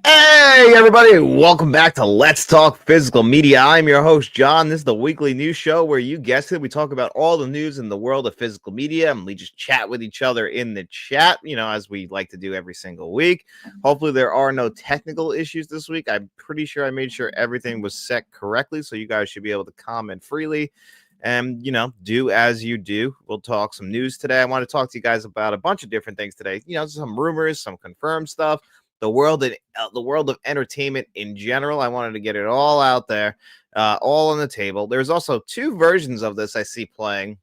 Hey, everybody, welcome back to Let's Talk Physical Media. I'm your host, John. This is the weekly news show where you guessed it. We talk about all the news in the world of physical media and we just chat with each other in the chat, as we like to do every single week. Hopefully, there are no technical issues this week. I'm pretty sure I made sure everything was set correctly, so you guys should be able to comment freely and do as you do. We'll talk some news today. I want to talk to you guys about a bunch of different things today, some rumors, some confirmed stuff, the world of entertainment in general. I wanted to get it all out there, all on the table. There's also two versions of this I see playing,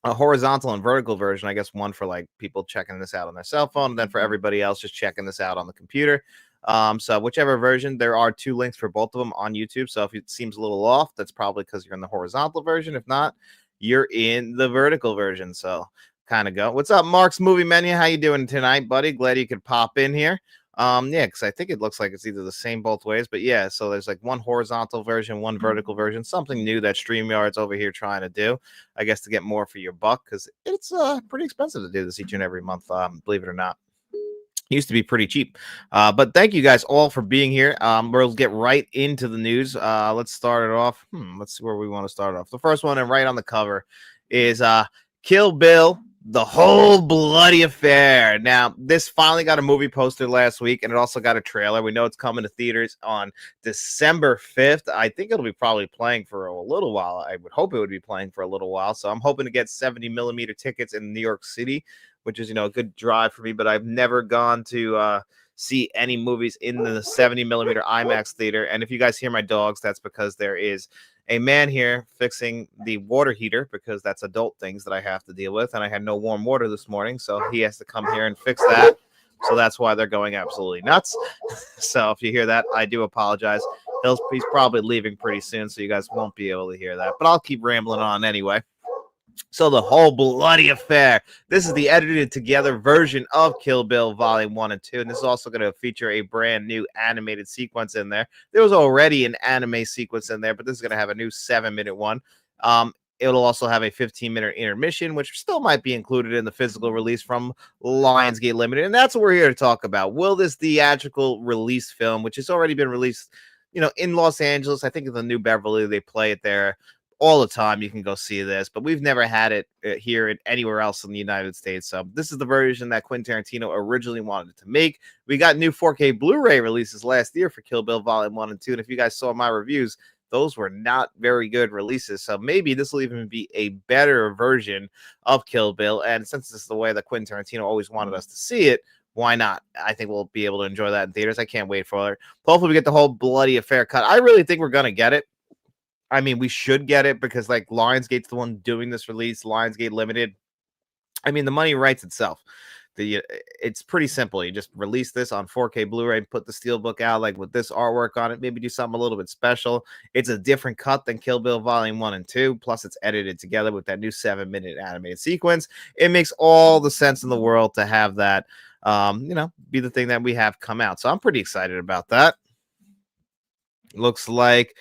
a horizontal and vertical version. I guess one for like people checking this out on their cell phone, and then for everybody else just checking this out on the computer. So whichever version, there are two links for both of them on YouTube. So if it seems a little off, that's probably because you're in the horizontal version. If not, you're in the vertical version. So kind of go. What's up, Mark's Movie Menu? How you doing tonight, buddy? Glad you could pop in here. Yeah, because I think it looks like it's either the same both ways, but yeah, so there's like one horizontal version, one vertical version, something new that StreamYard's over here trying to do, I guess, to get more for your buck, because it's pretty expensive to do this each and every month, believe it or not. Used to be pretty cheap. But thank you guys all for being here. We'll get right into the news. Let's start it off. Let's see where we want to start off. The first one, and right on the cover, is Kill Bill, the whole bloody affair. Now, this finally got a movie poster last week, and it also got a trailer. We know it's coming to theaters on December 5th. I think it'll be probably playing for a little while. I would hope it would be playing for a little while. So I'm hoping to get 70 millimeter tickets in New York City, which is, a good drive for me, but I've never gone to see any movies in the 70 millimeter IMAX theater. And if you guys hear my dogs, that's because there is a man here fixing the water heater, because that's adult things that I have to deal with. And I had no warm water this morning, so he has to come here and fix that. So that's why they're going absolutely nuts. So if you hear that, I do apologize. He's probably leaving pretty soon, so you guys won't be able to hear that. But I'll keep rambling on anyway. So the whole bloody affair. This is the edited together version of Kill Bill Volume 1 and 2. And this is also going to feature a brand new animated sequence in there. There was already an anime sequence in there, but this is going to have a new 7-minute one. It'll also have a 15-minute intermission, which still might be included in the physical release from Lionsgate Limited. And that's what we're here to talk about. Will this theatrical release film, which has already been released, in Los Angeles, I think in the New Beverly, they play it there all the time. You can go see this, but we've never had it here and anywhere else in the United States. So this is the version that Quentin Tarantino originally wanted to make. We got new 4K Blu-ray releases last year for Kill Bill Volume 1 and 2. And if you guys saw my reviews, those were not very good releases. So maybe this will even be a better version of Kill Bill. And since this is the way that Quentin Tarantino always wanted us to see it, why not? I think we'll be able to enjoy that in theaters. I can't wait for it. Hopefully we get the whole bloody affair cut. I really think we're going to get it. I mean, we should get it because, like, Lionsgate's the one doing this release, Lionsgate Limited. I mean, the money writes itself. It's pretty simple. You just release this on 4K Blu-ray, put the steelbook out, like with this artwork on it, maybe do something a little bit special. It's a different cut than Kill Bill Volume 1 and 2, plus it's edited together with that new 7-minute animated sequence. It makes all the sense in the world to have that, be the thing that we have come out. So I'm pretty excited about that. Looks like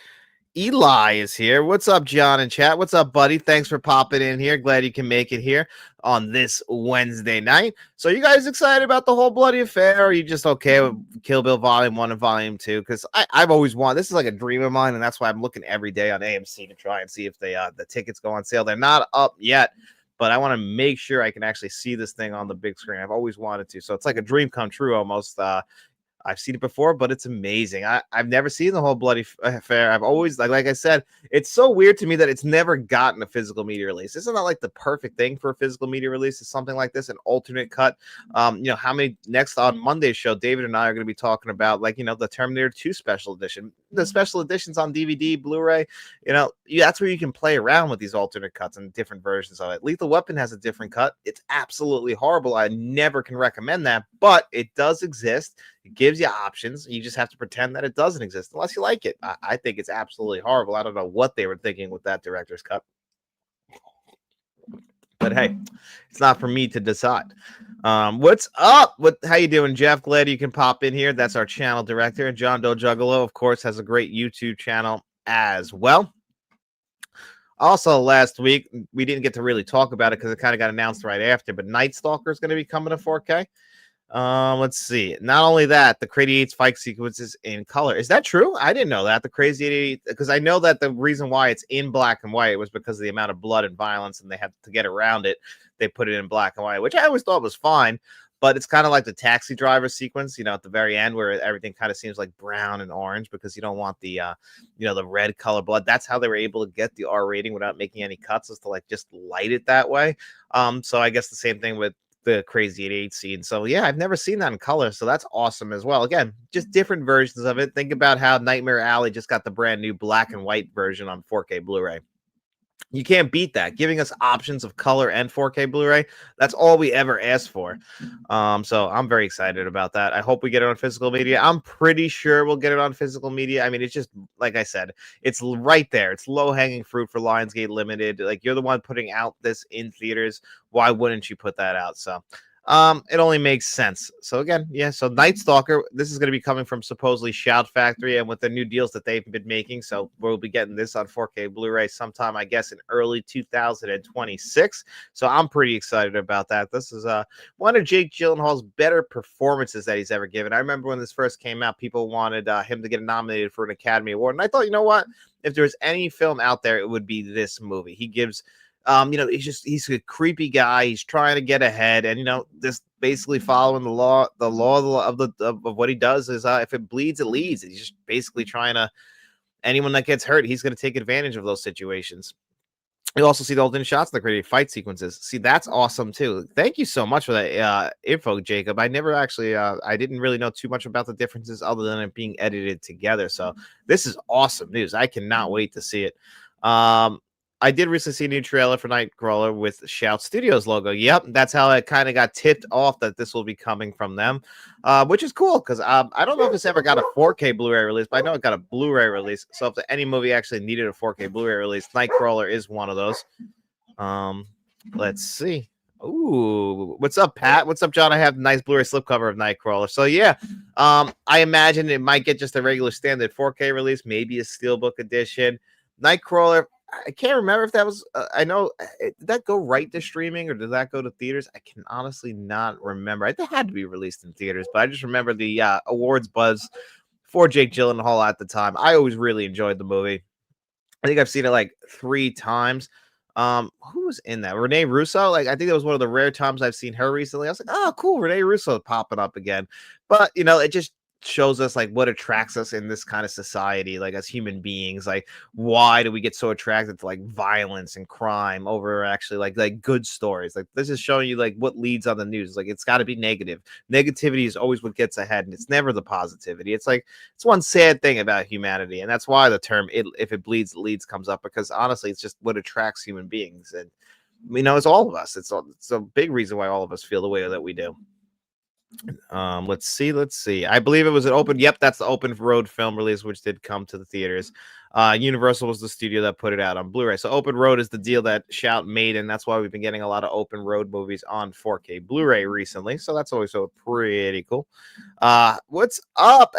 Eli is here. What's up, John in chat? What's up, buddy? Thanks for popping in here. Glad you can make it here on this Wednesday night. So you guys excited about the whole bloody affair, or are you just okay with Kill Bill Volume 1 and Volume 2? Because I've always wanted, this is like a dream of mine, and that's why I'm looking every day on AMC to try and see if they the tickets go on sale. They're not up yet, but I want to make sure I can actually see this thing on the big screen. I've always wanted to. So it's like a dream come true almost. I've seen it before, but it's amazing. I've never seen the whole bloody affair. I've always, like I said, it's so weird to me that it's never gotten a physical media release. Isn't that like the perfect thing for a physical media release? Is something like this, an alternate cut? How many next on Monday's show, David and I are going to be talking about, like, the Terminator 2 special edition, the special editions on DVD, Blu-ray. That's where you can play around with these alternate cuts and different versions of it. Lethal Weapon has a different cut. It's absolutely horrible. I never can recommend that, but it does exist. It gives you options. You just have to pretend that it doesn't exist unless you like it. I think it's absolutely horrible. I don't know what they were thinking with that director's cut. But hey, it's not for me to decide. What's up? How you doing, Jeff? Glad you can pop in here. That's our channel director. And John Doe Juggalo, of course, has a great YouTube channel as well. Also, last week, we didn't get to really talk about it because it kind of got announced right after, but Night Stalker is going to be coming to 4K. Let's see. Not only that, the Crazy 8's fight sequences in color. Is that true? I didn't know that. The Crazy 8, because I know that the reason why it's in black and white was because of the amount of blood and violence, and they had to get around it. They put it in black and white, which I always thought was fine. But it's kind of like the taxi driver sequence, at the very end where everything kind of seems like brown and orange because you don't want the, the red color blood. That's how they were able to get the R rating without making any cuts, is to like just light it that way. So I guess the same thing with the Crazy 8 scene. So yeah, I've never seen that in color, so that's awesome as well. Again, just different versions of it. Think about how Nightmare Alley just got the brand new black and white version on 4K Blu-ray. You can't beat that. Giving us options of color and 4K Blu-ray, that's all we ever asked for. So I'm very excited about that. I hope we get it on physical media. I'm pretty sure we'll get it on physical media. I mean, it's just, like I said, it's right there. It's low-hanging fruit for Lionsgate Limited. Like, you're the one putting out this in theaters. Why wouldn't you put that out? So it only makes sense. So again, yeah, so Night Stalker, this is going to be coming from supposedly Shout Factory, and with the new deals that they've been making, so we'll be getting this on 4K Blu-ray sometime, I guess, in early 2026. So I'm pretty excited about that. This is one of Jake Gyllenhaal's better performances that he's ever given. I remember when this first came out, people wanted him to get nominated for an Academy Award, and I thought, you know what? If there was any film out there, it would be this movie. He gives he's a creepy guy. He's trying to get ahead, and just basically following the law. The law of what he does is, if it bleeds, it leads. He's just basically trying to. Anyone that gets hurt, he's going to take advantage of those situations. You also see the alternate shots in the creative fight sequences. See, that's awesome too. Thank you so much for that info, Jacob. I never actually, I didn't really know too much about the differences other than it being edited together. So this is awesome news. I cannot wait to see it. I did recently see a new trailer for Nightcrawler with Shout Studios logo. Yep, that's how it kind of got tipped off that this will be coming from them, which is cool because I don't know if it's ever got a 4K Blu-ray release, but I know it got a Blu-ray release. So if any movie actually needed a 4K Blu-ray release, Nightcrawler is one of those. Let's see. Ooh, what's up, Pat? What's up, John? I have a nice Blu-ray slipcover of Nightcrawler. So yeah, I imagine it might get just a regular standard 4K release, maybe a Steelbook edition. Nightcrawler, I can't remember if that was, I know, did that go right to streaming or did that go to theaters? I can honestly not remember. It had to be released in theaters, but I just remember the awards buzz for Jake Gyllenhaal at the time. I always really enjoyed the movie. I think I've seen it like 3 times. Who was in that? Renee Russo? Like, I think that was one of the rare times I've seen her recently. I was like, oh, cool, Renee Russo popping up again. But, it just shows us like what attracts us in this kind of society, like as human beings. Like, why do we get so attracted to like violence and crime over actually like good stories? Like, this is showing you like what leads on the news. Like, it's got to be negative. Negativity is always what gets ahead, and it's never the positivity. It's like, it's one sad thing about humanity, and that's why the term if it bleeds, it leads comes up, because honestly, it's just what attracts human beings. And it's all of us. It's a big reason why all of us feel the way that we do. Let's see. I believe it was an open. Yep, that's the open road film release, which did come to the theaters. Universal was the studio that put it out on Blu-ray. So open road is the deal that Shout made, and that's why we've been getting a lot of open road movies on 4K Blu-ray recently. So that's always so pretty cool. What's up?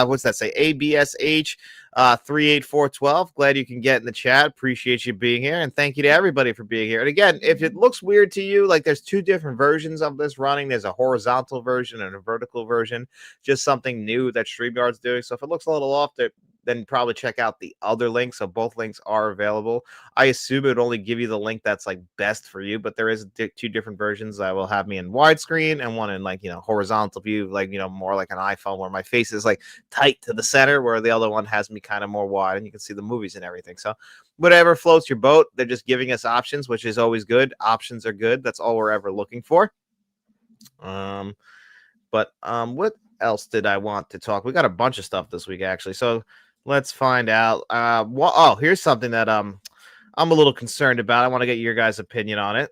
What's that say? ABSH 38412. Glad you can get in the chat. Appreciate you being here, and thank you to everybody for being here. And again, if it looks weird to you, like, there's 2 different versions of this running. There's a horizontal version and a vertical version, just something new that StreamYard's doing. So if it looks a little off, then probably check out the other link. So both links are available. I assume it would only give you the link that's like best for you, but there is 2 different versions that will have me in widescreen and one in like, horizontal view, like, more like an iPhone where my face is like tight to the center, where the other one has me kind of more wide and you can see the movies and everything. So whatever floats your boat, they're just giving us options, which is always good. Options are good. That's all we're ever looking for. What else did I want to talk? We got a bunch of stuff this week, actually. So let's find out. Here's something that I'm a little concerned about. I want to get your guys' opinion on it.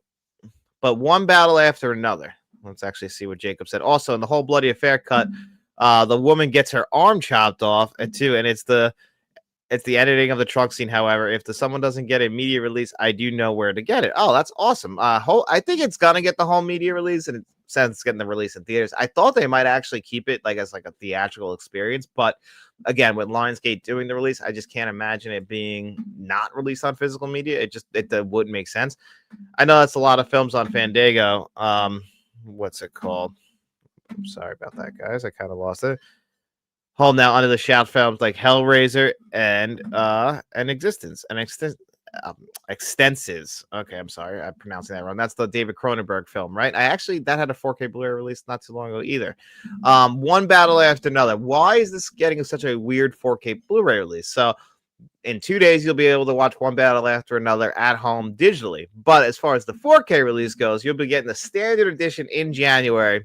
But one battle after another. Let's actually see what Jacob said. Also, in the whole Bloody Affair cut, the woman gets her arm chopped off, and it's the editing of the truck scene. However, if someone doesn't get a media release, I do know where to get it. Oh, that's awesome. I think it's gonna get the whole media release, and since it's getting the release in theaters. I thought they might actually keep it like as like a theatrical experience, but again, with Lionsgate doing the release, I just can't imagine it being not released on physical media. It wouldn't make sense. I know that's a lot of films on Fandango. What's it called? I'm sorry about that, guys. I kind of lost it. Home now under the shout films like Hellraiser and Existence and Extenses. Okay, I'm sorry, I'm pronouncing that wrong. That's the David Cronenberg film, right? That had a 4K Blu-ray release not too long ago either. One battle after another. Why is this getting such a weird 4K Blu-ray release? So in 2 days, you'll be able to watch one battle after another at home digitally. But as far as the 4K release goes, you'll be getting the standard edition in January,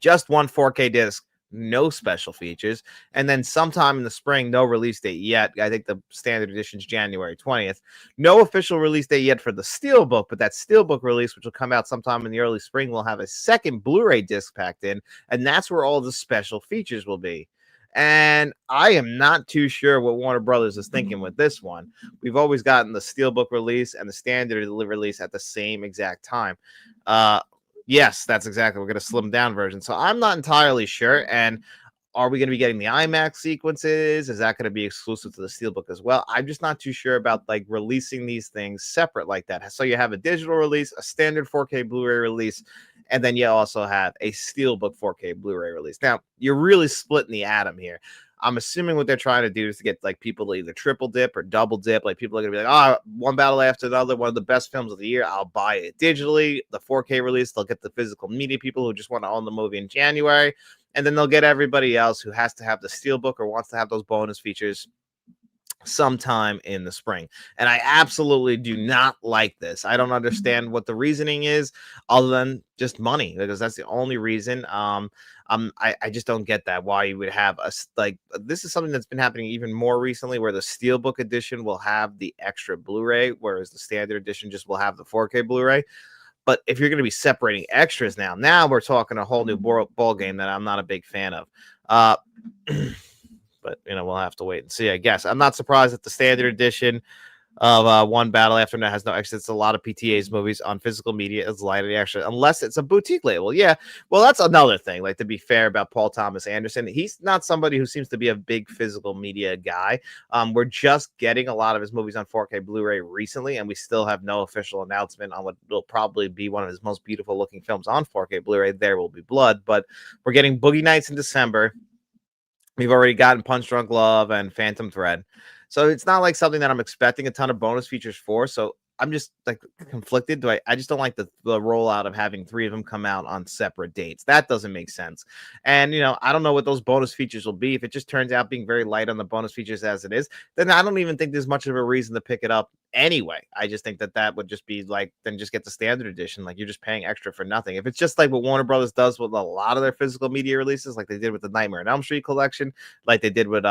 just one 4K disc, no special features. And then sometime in the spring, no release date yet. I think the standard edition is January 20th. No official release date yet for the Steelbook, but that Steelbook release, which will come out sometime in the early spring, will have a second Blu-ray disc packed in, and that's where all the special features will be. And I am not too sure what Warner Brothers is thinking with this one. We've always gotten the Steelbook release and the standard release at the same exact time. Yes, that's exactly. We're going to slim down version. So I'm not entirely sure. And are we going to be getting the IMAX sequences? Is that going to be exclusive to the Steelbook as well? I'm just not too sure about like releasing these things separate like that. So you have a digital release, a standard 4K Blu-ray release, and then you also have a Steelbook 4K Blu-ray release. Now, you're really splitting the atom here. I'm assuming what they're trying to do is to get like people to either triple dip or double dip. Like people are gonna be like, oh, one battle after another, one of the best films of the year. I'll buy it digitally. The 4K release, they'll get the physical media people who just want to own the movie in January, and then they'll get everybody else who has to have the Steelbook or wants to have those bonus features sometime in the spring. And I absolutely do not like this. I don't understand what the reasoning is other than just money, because that's the only reason. I just don't get that, why you would have like this is something that's been happening even more recently, where the Steelbook edition will have the extra Blu-ray, whereas the standard edition just will have the 4K Blu-ray. But if you're going to be separating extras now we're talking a whole new ball game that I'm not a big fan of. But we'll have to wait and see. I guess I'm not surprised that the standard edition of One Battle After Another has no exits. A lot of PTA's movies on physical media is lighter, actually, unless it's a boutique label. Yeah, well, that's another thing. Like, to be fair about Paul Thomas Anderson, he's not somebody who seems to be a big physical media guy. We're just getting a lot of his movies on 4K Blu-ray recently, and we still have no official announcement on what will probably be one of his most beautiful looking films on 4K Blu-ray. There Will Be Blood, but we're getting Boogie Nights in December. We've already gotten Punch Drunk Love and Phantom Thread. So it's not like something that I'm expecting a ton of bonus features for. So I'm just like conflicted. I just don't like the rollout of having 3 of them come out on separate dates. That doesn't make sense. And, I don't know what those bonus features will be. If it just turns out being very light on the bonus features as it is, then I don't even think there's much of a reason to pick it up anyway. I just think that would just be like, then just get the standard edition. Like, you're just paying extra for nothing. If it's just like what Warner Brothers does with a lot of their physical media releases, like they did with the Nightmare on Elm Street collection, like they did with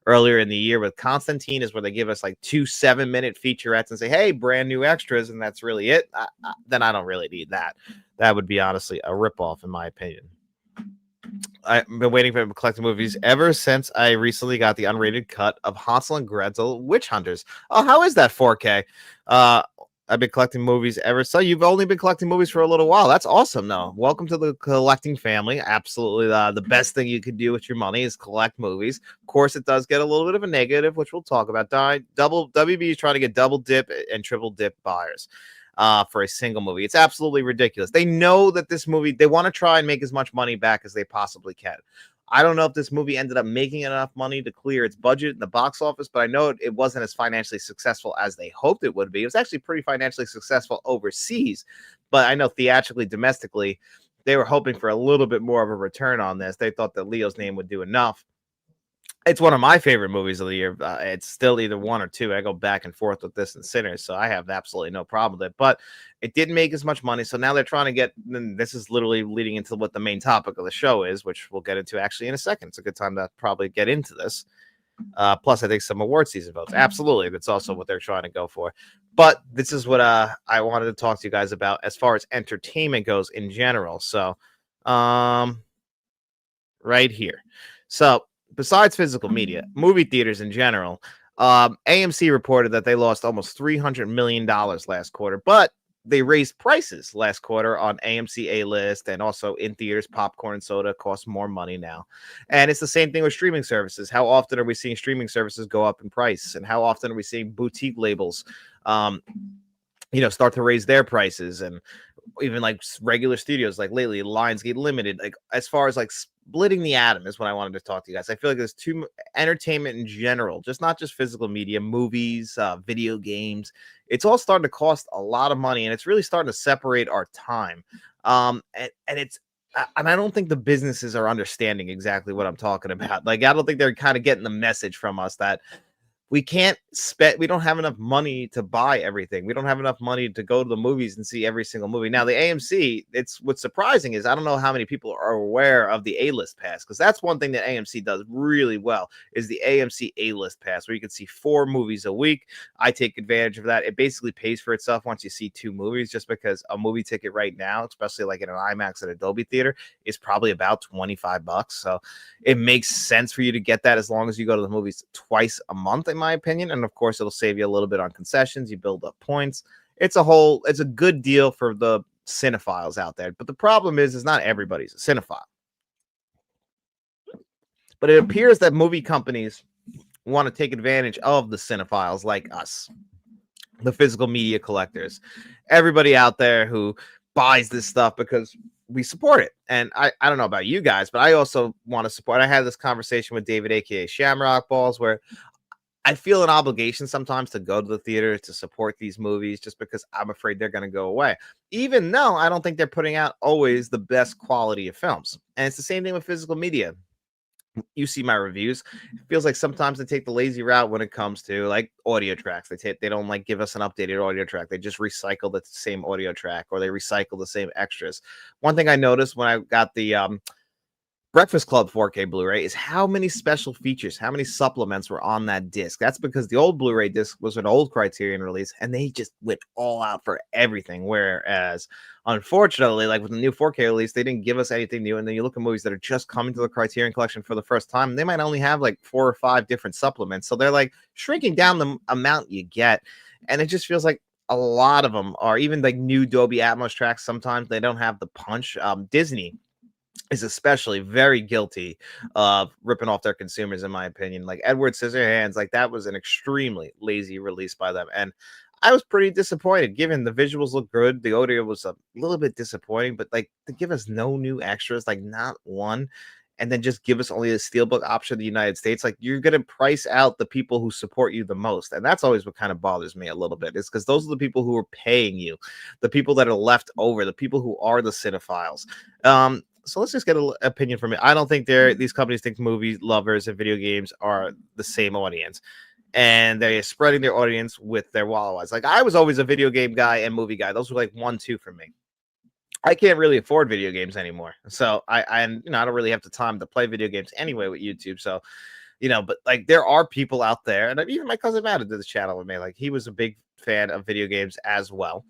earlier in the year with Constantine, is where they give us like 2 7-minute featurettes and say, hey, brand new extras, and that's really it. Then I don't really need that. That would be honestly a ripoff, in my opinion. I've been waiting for collecting movies ever since I recently got the unrated cut of Hansel and Gretel Witch Hunters. Oh, how is that 4K? I've been collecting movies ever. So you've only been collecting movies for a little while. That's awesome. No, welcome to the collecting family. Absolutely. The best thing you could do with your money is collect movies. Of course, it does get a little bit of a negative, which we'll talk about. WB is trying to get double dip and triple dip buyers for a single movie. It's absolutely ridiculous. They know that this movie, they want to try and make as much money back as they possibly can. I don't know if this movie ended up making enough money to clear its budget in the box office, but I know it wasn't as financially successful as they hoped it would be. It was actually pretty financially successful overseas, but I know theatrically, domestically, they were hoping for a little bit more of a return on this. They thought that Leo's Name would do enough. It's one of my favorite movies of the year. It's still either 1 or 2. I go back and forth with this and Sinners, so I have absolutely no problem with it. But it didn't make as much money, so now they're trying to get. This is literally leading into what the main topic of the show is, which we'll get into actually in a second. It's a good time to probably get into this. Plus, I think some award season votes. Absolutely, that's also what they're trying to go for. But this is what I wanted to talk to you guys about as far as entertainment goes in general. So, right here. So, besides physical media, movie theaters in general, AMC reported that they lost almost $300 million last quarter, but they raised prices last quarter on AMC A-List, and also in theaters, popcorn and soda costs more money now. And it's the same thing with streaming services. How often are we seeing streaming services go up in price? And how often are we seeing boutique labels start to raise their prices? And even like regular studios, like lately Lionsgate Limited, like as far as like splitting the atom is what I wanted to talk to you guys. I feel like there's too entertainment in general, just not just physical media, movies, video games. It's all starting to cost a lot of money, and it's really starting to separate our time. And it's and I don't think the businesses are understanding exactly what I'm talking about. Like, I don't think they're kind of getting the message from us that we can't spend, we don't have enough money to buy everything. We don't have enough money to go to the movies and see every single movie. Now the AMC, it's what's surprising is I don't know how many people are aware of the A-list pass, because that's one thing that AMC does really well is the AMC A-list pass, where you can see 4 movies a week. I take advantage of that. It basically pays for itself once you see 2 movies, just because a movie ticket right now, especially like in an IMAX at a Dolby theater, is probably about $25. So it makes sense for you to get that as long as you go to the movies twice a month, in my opinion. And of course, it'll save you a little bit on concessions. You build up points. It's a good deal for the cinephiles out there. But the problem is not everybody's a cinephile. But it appears that movie companies want to take advantage of the cinephiles like us, the physical media collectors, everybody out there who buys this stuff because we support it. And I don't know about you guys, but I also want to support. I had this conversation with David, aka Shamrock Balls, where I feel an obligation sometimes to go to the theater to support these movies just because I'm afraid they're going to go away, even though I don't think they're putting out always the best quality of films. And it's the same thing with physical media. You see my reviews. It feels like sometimes they take the lazy route when it comes to like audio tracks. They don't like give us an updated audio track. They just recycle the same audio track, or they recycle the same extras. One thing I noticed when I got the Breakfast Club 4K Blu-ray is how many special features, how many supplements were on that disc. That's because the old Blu-ray disc was an old Criterion release, and they just went all out for everything. Whereas, unfortunately, like with the new 4K release, they didn't give us anything new. And then you look at movies that are just coming to the Criterion collection for the first time, they might only have like 4 or 5 different supplements. So they're like shrinking down the amount you get. And it just feels like a lot of them are even like new Dolby Atmos tracks. Sometimes they don't have the punch. Disney is especially very guilty of ripping off their consumers, in my opinion. Like Edward Scissorhands, like that was an extremely lazy release by them. And I was pretty disappointed, given the visuals look good. The audio was a little bit disappointing, but like to give us no new extras, like not one, and then just give us only a steelbook option in the United States, like you're going to price out the people who support you the most. And that's always what kind of bothers me a little bit, is because those are the people who are paying you, the people that are left over, the people who are the cinephiles. So let's just get an opinion from it. I don't think these companies think movie lovers and video games are the same audience, and they're spreading their audience with their wallows. Like I was always a video game guy and movie guy. Those were like 1-2 for me. I can't really afford video games anymore. So I don't really have the time to play video games anyway with YouTube. So, but like there are people out there, and even my cousin Matt did this channel with me. Like he was a big fan of video games as well.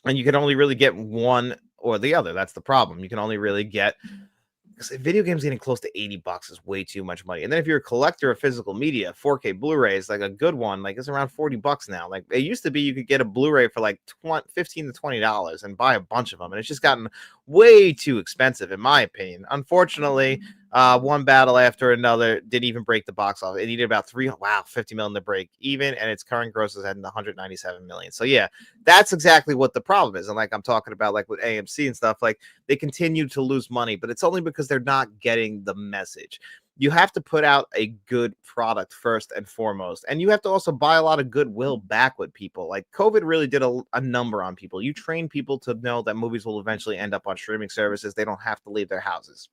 And you can only really get one or the other. That's the problem. You can only really get, because video games getting close to $80 is way too much money. And then if you're a collector of physical media, 4K Blu-ray is like a good one. Like it's around $40 now. Like it used to be, you could get a Blu-ray for like $15 to $20 and buy a bunch of them. And it's just gotten way too expensive, in my opinion. Unfortunately, one battle after another didn't even break the box office. It needed about 50 million to break even, and its current gross is at 197 million. So yeah, that's exactly what the problem is. And like I'm talking about, like with AMC and stuff, like they continue to lose money, but it's only because they're not getting the message. You have to put out a good product first and foremost, and you have to also buy a lot of goodwill back with people. Like COVID really did a number on people. You train people to know that movies will eventually end up on streaming services. They don't have to leave their houses.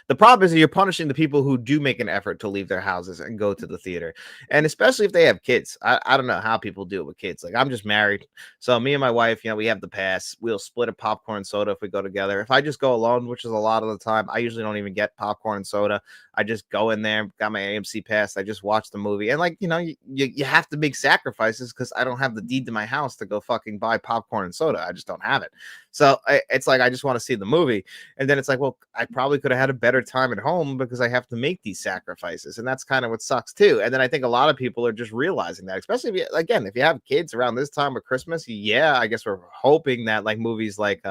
The problem is that you're punishing the people who do make an effort to leave their houses and go to the theater. And especially if they have kids. I don't know how people do it with kids. Like I'm just married. So me and my wife, we have the pass. We'll split a popcorn and soda if we go together. If I just go alone, which is a lot of the time, I usually don't even get popcorn and soda. I just go in there, got my AMC pass. I just watch the movie. And like, you have to make sacrifices because I don't have the deed to my house to go fucking buy popcorn and soda. I just don't have it. So it's like, I just want to see the movie. And then it's like, well, I probably could have had a better time at home because I have to make these sacrifices. And that's kind of what sucks too. And then I think a lot of people are just realizing that, especially if you have kids around this time of Christmas. Yeah, I guess we're hoping that like movies like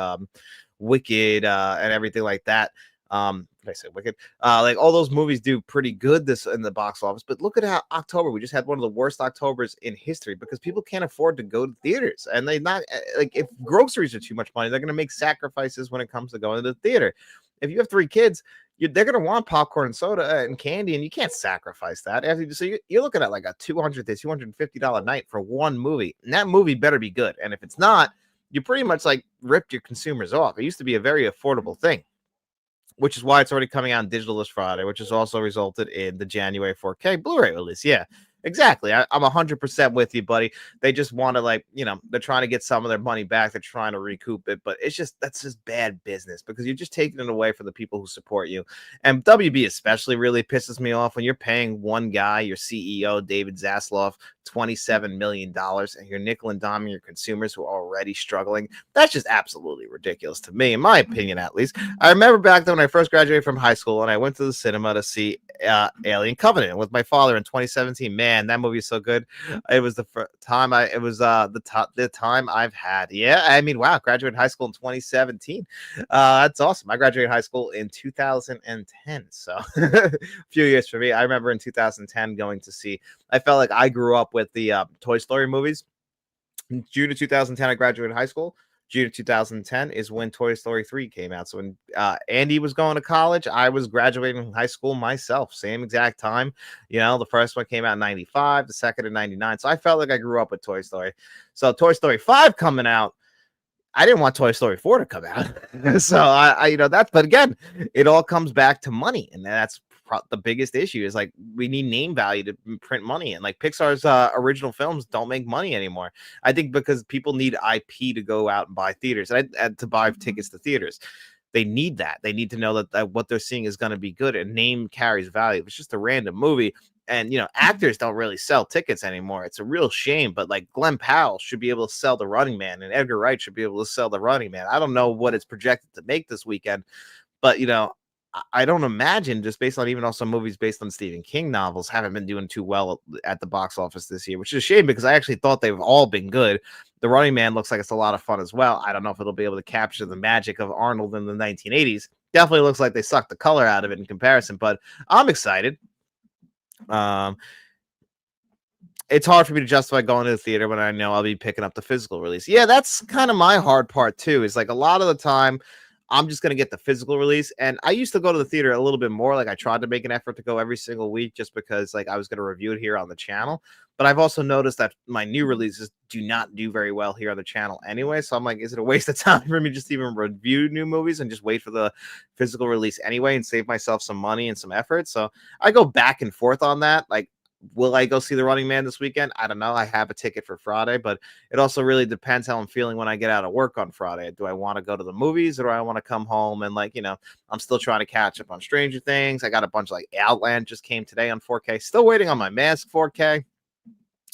Wicked and everything like that Did I say Wicked? Like all those movies do pretty good this in the box office. But look at how October, we just had one of the worst Octobers in history because people can't afford to go to theaters, and they not like if groceries are too much money, they're going to make sacrifices when it comes to going to the theater. If you have 3 kids, they're going to want popcorn and soda and candy, and you can't sacrifice that. So you're looking at like a $250 night for one movie, and that movie better be good. And if it's not, you pretty much like ripped your consumers off. It used to be a very affordable thing, which is why it's already coming out on digital this Friday, which has also resulted in the January 4K Blu-ray release. Yeah, exactly. I'm 100% with you, buddy. They just want to they're trying to get some of their money back. They're trying to recoup it, but that's just bad business because you're just taking it away from the people who support you. And WB especially really pisses me off when you're paying one guy, your CEO, David Zaslav, $27 million, and you're nickel and diming your consumers who are already struggling. That's just absolutely ridiculous to me, in my opinion, at least. I remember back then when I first graduated from high school and I went to the cinema to see Alien Covenant with my father in 2017. Man, that movie is so good. It was the time the time I've had. Yeah, I mean, wow, graduated high school in 2017. That's awesome. I graduated high school in 2010, so a few years for me. I remember in 2010 going to see. I felt like I grew up with the Toy Story movies. In June of 2010, I graduated high school. June of 2010 is when Toy Story 3 came out. So when Andy was going to college, I was graduating from high school myself. Same exact time. The first one came out in 95, the second in 99. So I felt like I grew up with Toy Story. So Toy Story 5 coming out, I didn't want Toy Story 4 to come out. So but again, it all comes back to money. And that's the biggest issue is like we need name value to print money, and like Pixar's original films don't make money anymore. I think because people need IP to go out and buy theaters and to buy tickets to theaters. They need that. They need to know that what they're seeing is going to be good, and name carries value. If it's just a random movie, and actors don't really sell tickets anymore. It's a real shame, but like Glenn Powell should be able to sell The Running Man, and Edgar Wright should be able to sell The Running Man. I don't know what it's projected to make this weekend, but I don't imagine, just based on even also movies based on Stephen King novels, haven't been doing too well at the box office this year, which is a shame because I actually thought they've all been good. The Running Man looks like it's a lot of fun as well. I don't know if it'll be able to capture the magic of Arnold in the 1980s. Definitely looks like they sucked the color out of it in comparison, but I'm excited. It's hard for me to justify going to the theater when I know I'll be picking up the physical release. Yeah, that's kind of my hard part too, is like a lot of the time I'm just going to get the physical release. And I used to go to the theater a little bit more. Like I tried to make an effort to go every single week just because like I was going to review it here on the channel. But I've also noticed that my new releases do not do very well here on the channel anyway. So I'm like, is it a waste of time for me just to even review new movies and just wait for the physical release anyway and save myself some money and some effort? So I go back and forth on that. Like, will I go see The Running Man this weekend? I don't know. I have a ticket for Friday, but it also really depends how I'm feeling when I get out of work on Friday. Do I want to go to the movies, or do I want to come home and I'm still trying to catch up on Stranger Things. I got a bunch like Outland just came today on 4K. Still waiting on my Mask 4K.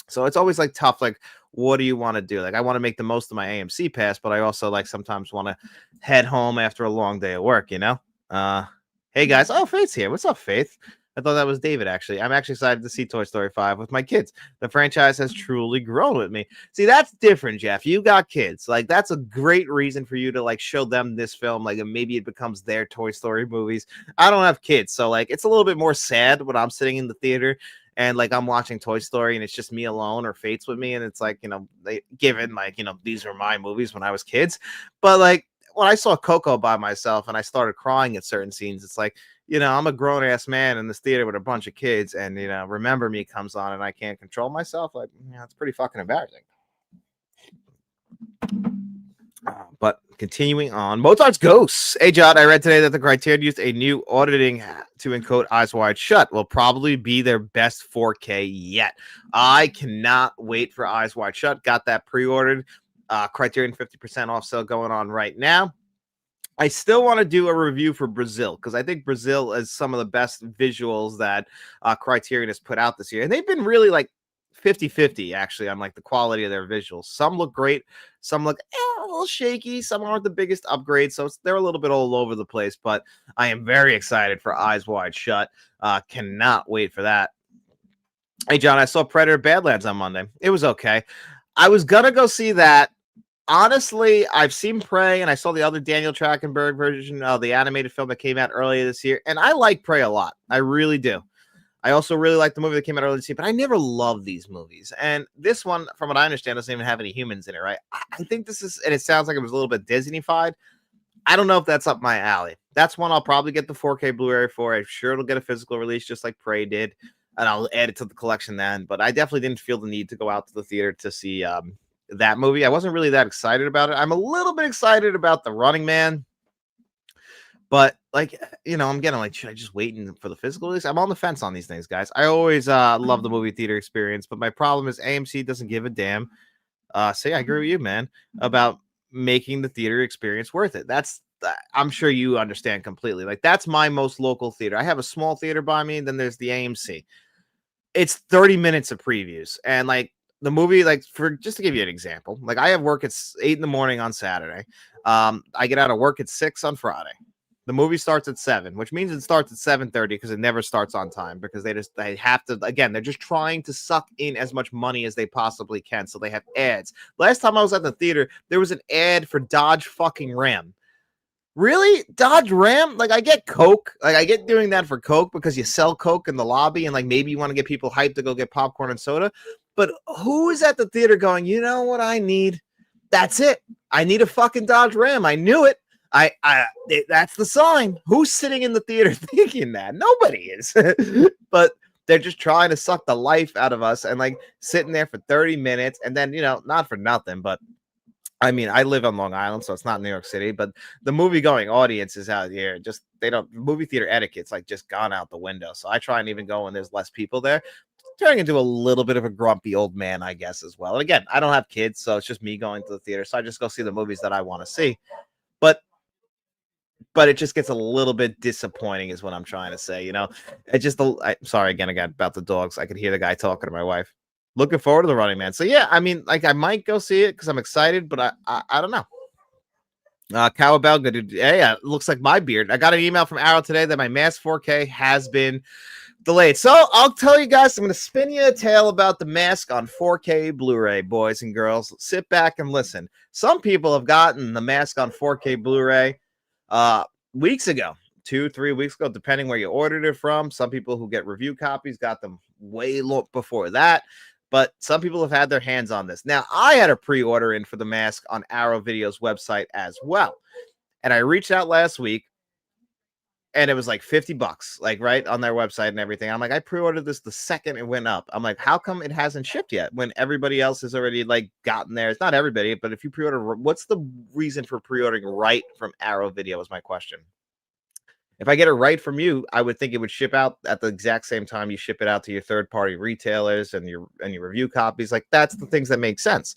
So it's always like tough. Like, what do you want to do? Like, I want to make the most of my AMC pass, but I also like sometimes want to head home after a long day of work, Hey guys. Oh, Faith's here. What's up, Faith? I thought that was David, actually. I'm actually excited to see Toy Story 5 with my kids. The franchise has truly grown with me. See, that's different, Jeff. You got kids. Like, that's a great reason for you to, like, show them this film. Like, and maybe it becomes their Toy Story movies. I don't have kids, so, like, it's a little bit more sad when I'm sitting in the theater and, like, I'm watching Toy Story and it's just me alone or Fate's with me. And it's like, these were my movies when I was kids. But, like, when I saw Coco by myself and I started crying at certain scenes, it's like, I'm a grown ass man in this theater with a bunch of kids, and Remember Me comes on and I can't control myself. Like, it's pretty fucking embarrassing. But continuing on, Mozart's Ghosts. Hey, John, I read today that the Criterion used a new auditing to encode Eyes Wide Shut. Will probably be their best 4K yet. I cannot wait for Eyes Wide Shut. Got that pre-ordered. Criterion 50% off sale going on right now. I still want to do a review for Brazil because I think Brazil is some of the best visuals that Criterion has put out this year. And they've been really like 50-50 actually on like the quality of their visuals. Some look great. Some look a little shaky. Some aren't the biggest upgrades. So they're a little bit all over the place, but I am very excited for Eyes Wide Shut. Cannot wait for that. Hey, John, I saw Predator Badlands on Monday. It was okay. I was going to go see that Honestly, I've seen Prey, and I saw the other Daniel Trachtenberg version of the animated film that came out earlier this year, and I like Prey a lot. I really do. I also really like the movie that came out earlier this year, but I never loved these movies. And this one, from what I understand, doesn't even have any humans in it, right? I think this is, and it sounds like it was a little bit Disney-fied. I don't know if that's up my alley. That's one I'll probably get the 4K Blu-ray for. I'm sure it'll get a physical release just like Prey did, and I'll add it to the collection then. But I definitely didn't feel the need to go out to the theater to see that movie. I wasn't really that excited about it. I'm a little bit excited about The Running Man, but like I'm getting like, should I just waiting for the physical release? I'm on the fence on these things, guys. I always love the movie theater experience, but my problem is AMC doesn't give a damn. Say I agree with you, man, about making the theater experience worth it. I'm sure you understand completely. Like that's my most local theater. I have a small theater by me, and then there's the AMC. It's 30 minutes of previews, and like the movie, like for just to give you an example, like I have work at 8 in the morning on Saturday. I get out of work at 6 on Friday. The movie starts at 7, which means it starts at 7:30 because it never starts on time because they have to, again, they're just trying to suck in as much money as they possibly can. So they have ads. Last time I was at the theater, there was an ad for Dodge fucking Ram. Really? Dodge Ram? Like I get Coke. Like I get doing that for Coke because you sell Coke in the lobby and like maybe you want to get people hyped to go get popcorn and soda. But who is at the theater going, you know what I need? That's it. I need a fucking Dodge Ram. I knew it. That's the sign. Who's sitting in the theater thinking that? Nobody is. But they're just trying to suck the life out of us and like sitting there for 30 minutes and then, not for nothing, but I mean, I live on Long Island, so it's not New York City, but the movie going audience is out here. Just they don't movie theater etiquette's like just gone out the window. So I try and even go when there's less people there. Turning into a little bit of a grumpy old man, I guess, as well. And again, I don't have kids, so it's just me going to the theater. So I just go see the movies that I want to see. But it just gets a little bit disappointing is what I'm trying to say. It just, sorry again about the dogs. I could hear the guy talking to my wife. Looking forward to The Running Man. So yeah, I mean, like I might go see it because I'm excited, but I don't know. Cowabell, good. Yeah, it looks like my beard. I got an email from Arrow today that my Mask 4K has been delayed. So I'll tell you guys, I'm going to spin you a tale about the Mask on 4K Blu-ray, boys and girls. Sit back and listen. Some people have gotten the Mask on 4K Blu-ray weeks ago, 2-3 weeks ago, depending where you ordered it from. Some people who get review copies got them way before that, but some people have had their hands on this. Now, I had a pre-order in for the Mask on Arrow Video's website as well, and I reached out last week, and it was like $50, like right on their website and everything. I'm like, I pre-ordered this the second it went up. I'm like, how come it hasn't shipped yet when everybody else has already like gotten there? It's not everybody, but if you pre-order, what's the reason for pre-ordering right from Arrow Video was my question. If I get it right from you, I would think it would ship out at the exact same time you ship it out to your third-party retailers and your review copies. Like that's the things that make sense.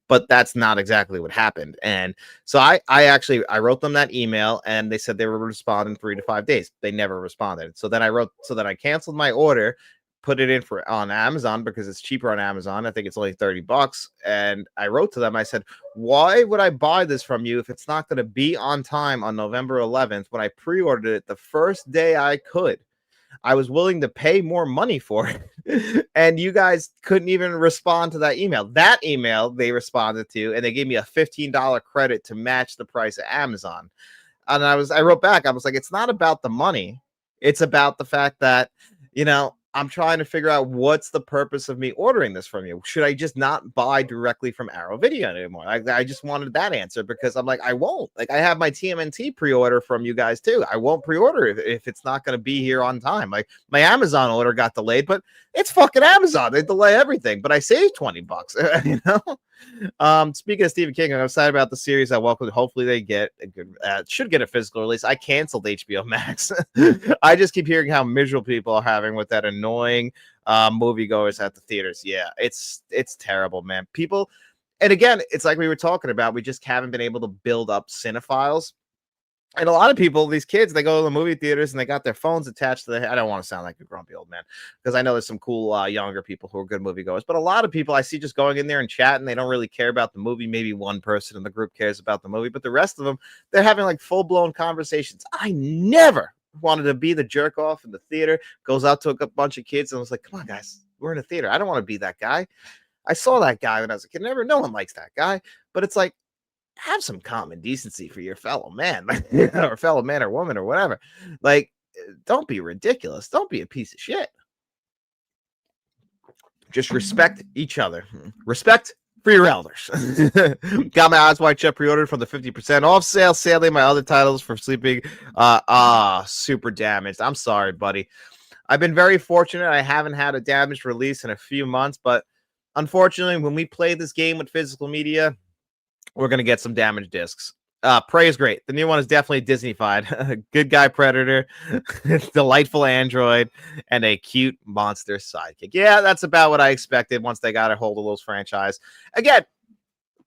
But that's not exactly what happened. And so I wrote them that email and they said they would respond in 3 to 5 days. They never responded. So then I canceled my order, put it in on Amazon because it's cheaper on Amazon. I think it's only $30. And I wrote to them. I said, why would I buy this from you if it's not going to be on time on November 11th when I pre-ordered it the first day I could? I was willing to pay more money for it. And you guys couldn't even respond to that email. That email they responded to, and they gave me a $15 credit to match the price of Amazon. And I wrote back, I was like, it's not about the money. It's about the fact that, I'm trying to figure out what's the purpose of me ordering this from you. Should I just not buy directly from Arrow Video anymore? I just wanted that answer because I'm like, I won't. Like, I have my TMNT pre-order from you guys too. I won't pre-order if it's not going to be here on time. Like, my Amazon order got delayed, but it's fucking Amazon. They delay everything, but I saved $20, Speaking of Stephen King, I'm excited about the series. I welcome. Hopefully they get a good, should get a physical release. I canceled HBO Max. I just keep hearing how miserable people are having with that annoying moviegoers at the theaters. Yeah, it's terrible, man. People, and again, it's like we were talking about. We just haven't been able to build up cinephiles. And a lot of people, these kids, they go to the movie theaters and they got their phones attached to the head. I don't want to sound like a grumpy old man because I know there's some cool younger people who are good moviegoers. But a lot of people I see just going in there and chatting. They don't really care about the movie. Maybe one person in the group cares about the movie. But the rest of them, they're having like full-blown conversations. I never wanted to be the jerk off in the theater. Goes out to a bunch of kids and was like, come on, guys, we're in a theater. I don't want to be that guy. I saw that guy when I was a kid. No one likes that guy. But it's like, have some common decency for your fellow man or fellow man or woman or whatever. Like, don't be ridiculous. Don't be a piece of shit. Just respect each other. Respect for your elders. Got my Eyes Wide Shut pre-ordered for the 50% off sale. Sadly, my other titles for sleeping super damaged. I'm sorry, buddy. I've been very fortunate. I haven't had a damaged release in a few months, but unfortunately, when we play this game with physical media, we're going to get some damaged discs. Prey is great. The new one is definitely Disney-fied. Good guy predator, delightful android, and a cute monster sidekick. Yeah, that's about what I expected once they got a hold of those franchise. Again,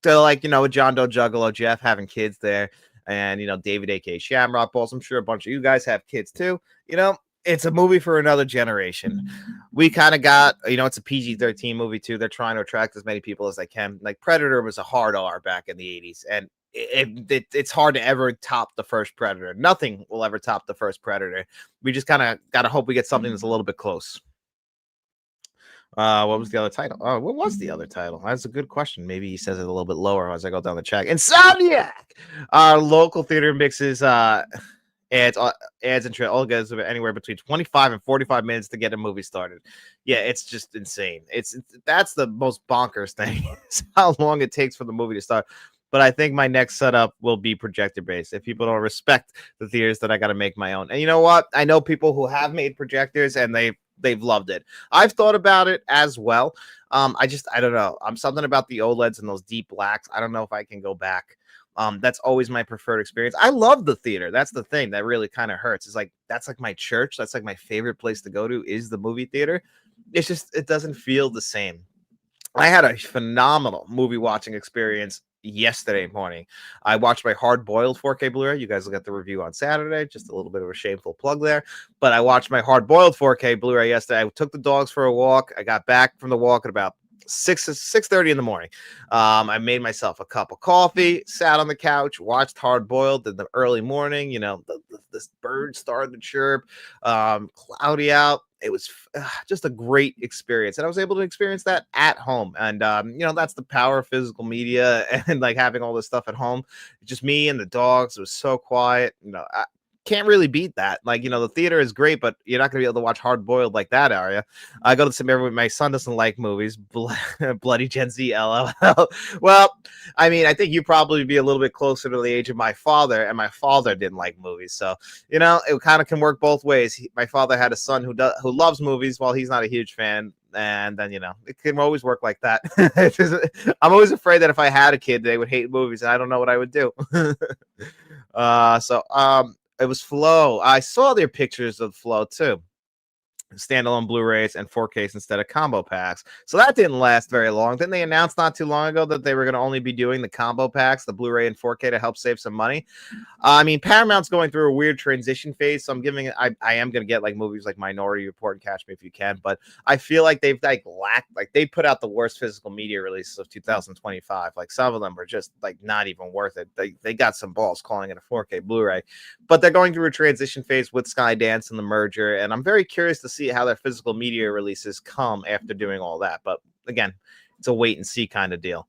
to like, with John Doe Juggalo, Jeff having kids there, and, David, a.k.a. Shamrock Balls. I'm sure a bunch of you guys have kids too. It's a movie for another generation. We kind of got, it's a PG-13 movie too. They're trying to attract as many people as they can. Like Predator was a hard R back in the 80s, and it's hard to ever top the first Predator. Nothing will ever top the first Predator. We just kind of got to hope we get something that's a little bit close. What was the other title? Oh, what was the other title? That's a good question. Maybe he says it a little bit lower as I go down the track. Insomniac! Our local theater mixes ads and all goes anywhere between 25 and 45 minutes to get a movie started. Yeah, it's just insane. That's the most bonkers thing. Is how long it takes for the movie to start. But I think my next setup will be projector based. If people don't respect the theaters, then I got to make my own. And you know what? I know people who have made projectors and they've loved it. I've thought about it as well. I don't know. I'm something about the OLEDs and those deep blacks. I don't know if I can go back. That's always my preferred experience. I love the theater. That's the thing that really kind of hurts. It's like, that's like my church. That's like my favorite place to go to is the movie theater. It's just, it doesn't feel the same. I had a phenomenal movie watching experience yesterday morning. I watched my Hard Boiled 4K Blu-ray. You guys will get the review on Saturday. Just a little bit of a shameful plug there. But I watched my Hard Boiled 4K Blu-ray yesterday. I took the dogs for a walk. I got back from the walk at about 6:30 in the morning. I made myself a cup of coffee, sat on the couch, watched Hard Boiled in the early morning. This bird started to chirp, cloudy out. It was just a great experience, and I was able to experience that at home. And that's the power of physical media and like having all this stuff at home. Just me and the dogs. It was so quiet. I can't really beat that. Like, the theater is great, but you're not gonna be able to watch Hard Boiled like that, are you? I go to some every. My son doesn't like movies. Bloody Gen Z, LOL. Well, I mean, I think you probably be a little bit closer to the age of my father, and my father didn't like movies, so it kind of can work both ways. My father had a son who loves movies, while he's not a huge fan. And then, it can always work like that. I'm always afraid that if I had a kid, they would hate movies, and I don't know what I would do. It was Flow. I saw their pictures of Flow too. Standalone Blu-rays and 4Ks instead of combo packs. So that didn't last very long. Then they announced not too long ago that they were going to only be doing the combo packs, the Blu-ray and 4K, to help save some money. I mean, Paramount's going through a weird transition phase, so I am going to get like movies like Minority Report and Catch Me If You Can, but I feel like they've they put out the worst physical media releases of 2025. Like some of them are just like not even worth it. They got some balls calling it a 4K Blu-ray, but they're going through a transition phase with Skydance and the merger, and I'm very curious to see how their physical media releases come after doing all that. But again, it's a wait and see kind of deal.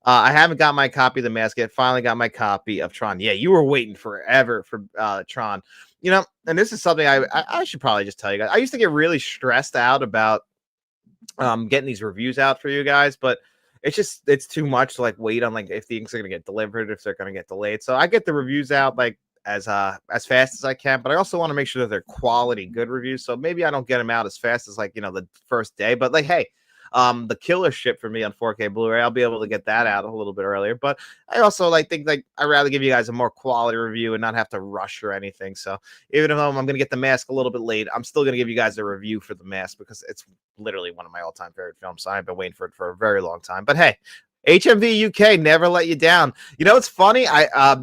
I haven't got my copy of The Mask yet. Finally got my copy of Tron. Yeah, you were waiting forever for Tron. And this is something I should probably just tell you guys. I used to get really stressed out about getting these reviews out for you guys, but it's too much to like wait on like if things are going to get delivered, if they're going to get delayed. So I get the reviews out like as fast as I can, but I also want to make sure that they're quality, good reviews. So maybe I don't get them out as fast as like, the first day, but like, hey, the killer ship for me on 4K Blu-ray, I'll be able to get that out a little bit earlier. But I also think I'd rather give you guys a more quality review and not have to rush or anything. So even though I'm going to get The Mask a little bit late, I'm still going to give you guys a review for The Mask because it's literally one of my all-time favorite films. So I've been waiting for it for a very long time. But hey, HMV UK never let you down. It's funny.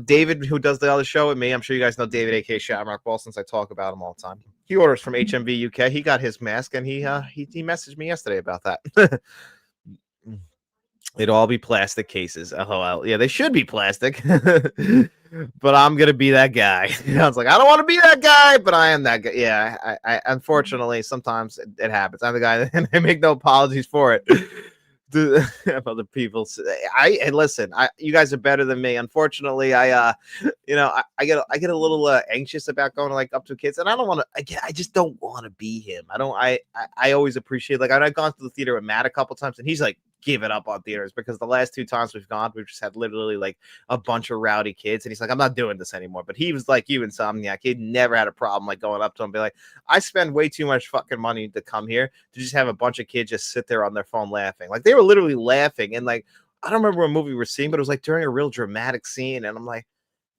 David, who does the other show with me, I'm sure you guys know David, aka Shamrock Ball, since I talk about him all the time. He orders from HMV UK. He got his mask, and he messaged me yesterday about that. It'd all be plastic cases. LOL. Yeah, they should be plastic. But I'm gonna be that guy. I was like, I don't want to be that guy, but I am that guy. Yeah, I unfortunately sometimes it happens. I'm the guy, and I make no apologies for it. Have other people and listen, you guys are better than me. Unfortunately, I get a little anxious about going like up to kids, and I don't want to. I just don't want to be him. I don't. I always appreciate, like, I've gone to the theater with Matt a couple times, and he's like giving up on theaters because the last 2 times we've gone, we've just had literally like a bunch of rowdy kids, and he's like, I'm not doing this anymore. But he was like you, Insomniac. He never had a problem like going up to him and be like, I spend way too much fucking money to come here to just have a bunch of kids just sit there on their phone laughing. Like, they were literally laughing, and like, I don't remember what movie we were seeing, but it was like during a real dramatic scene, and I'm like,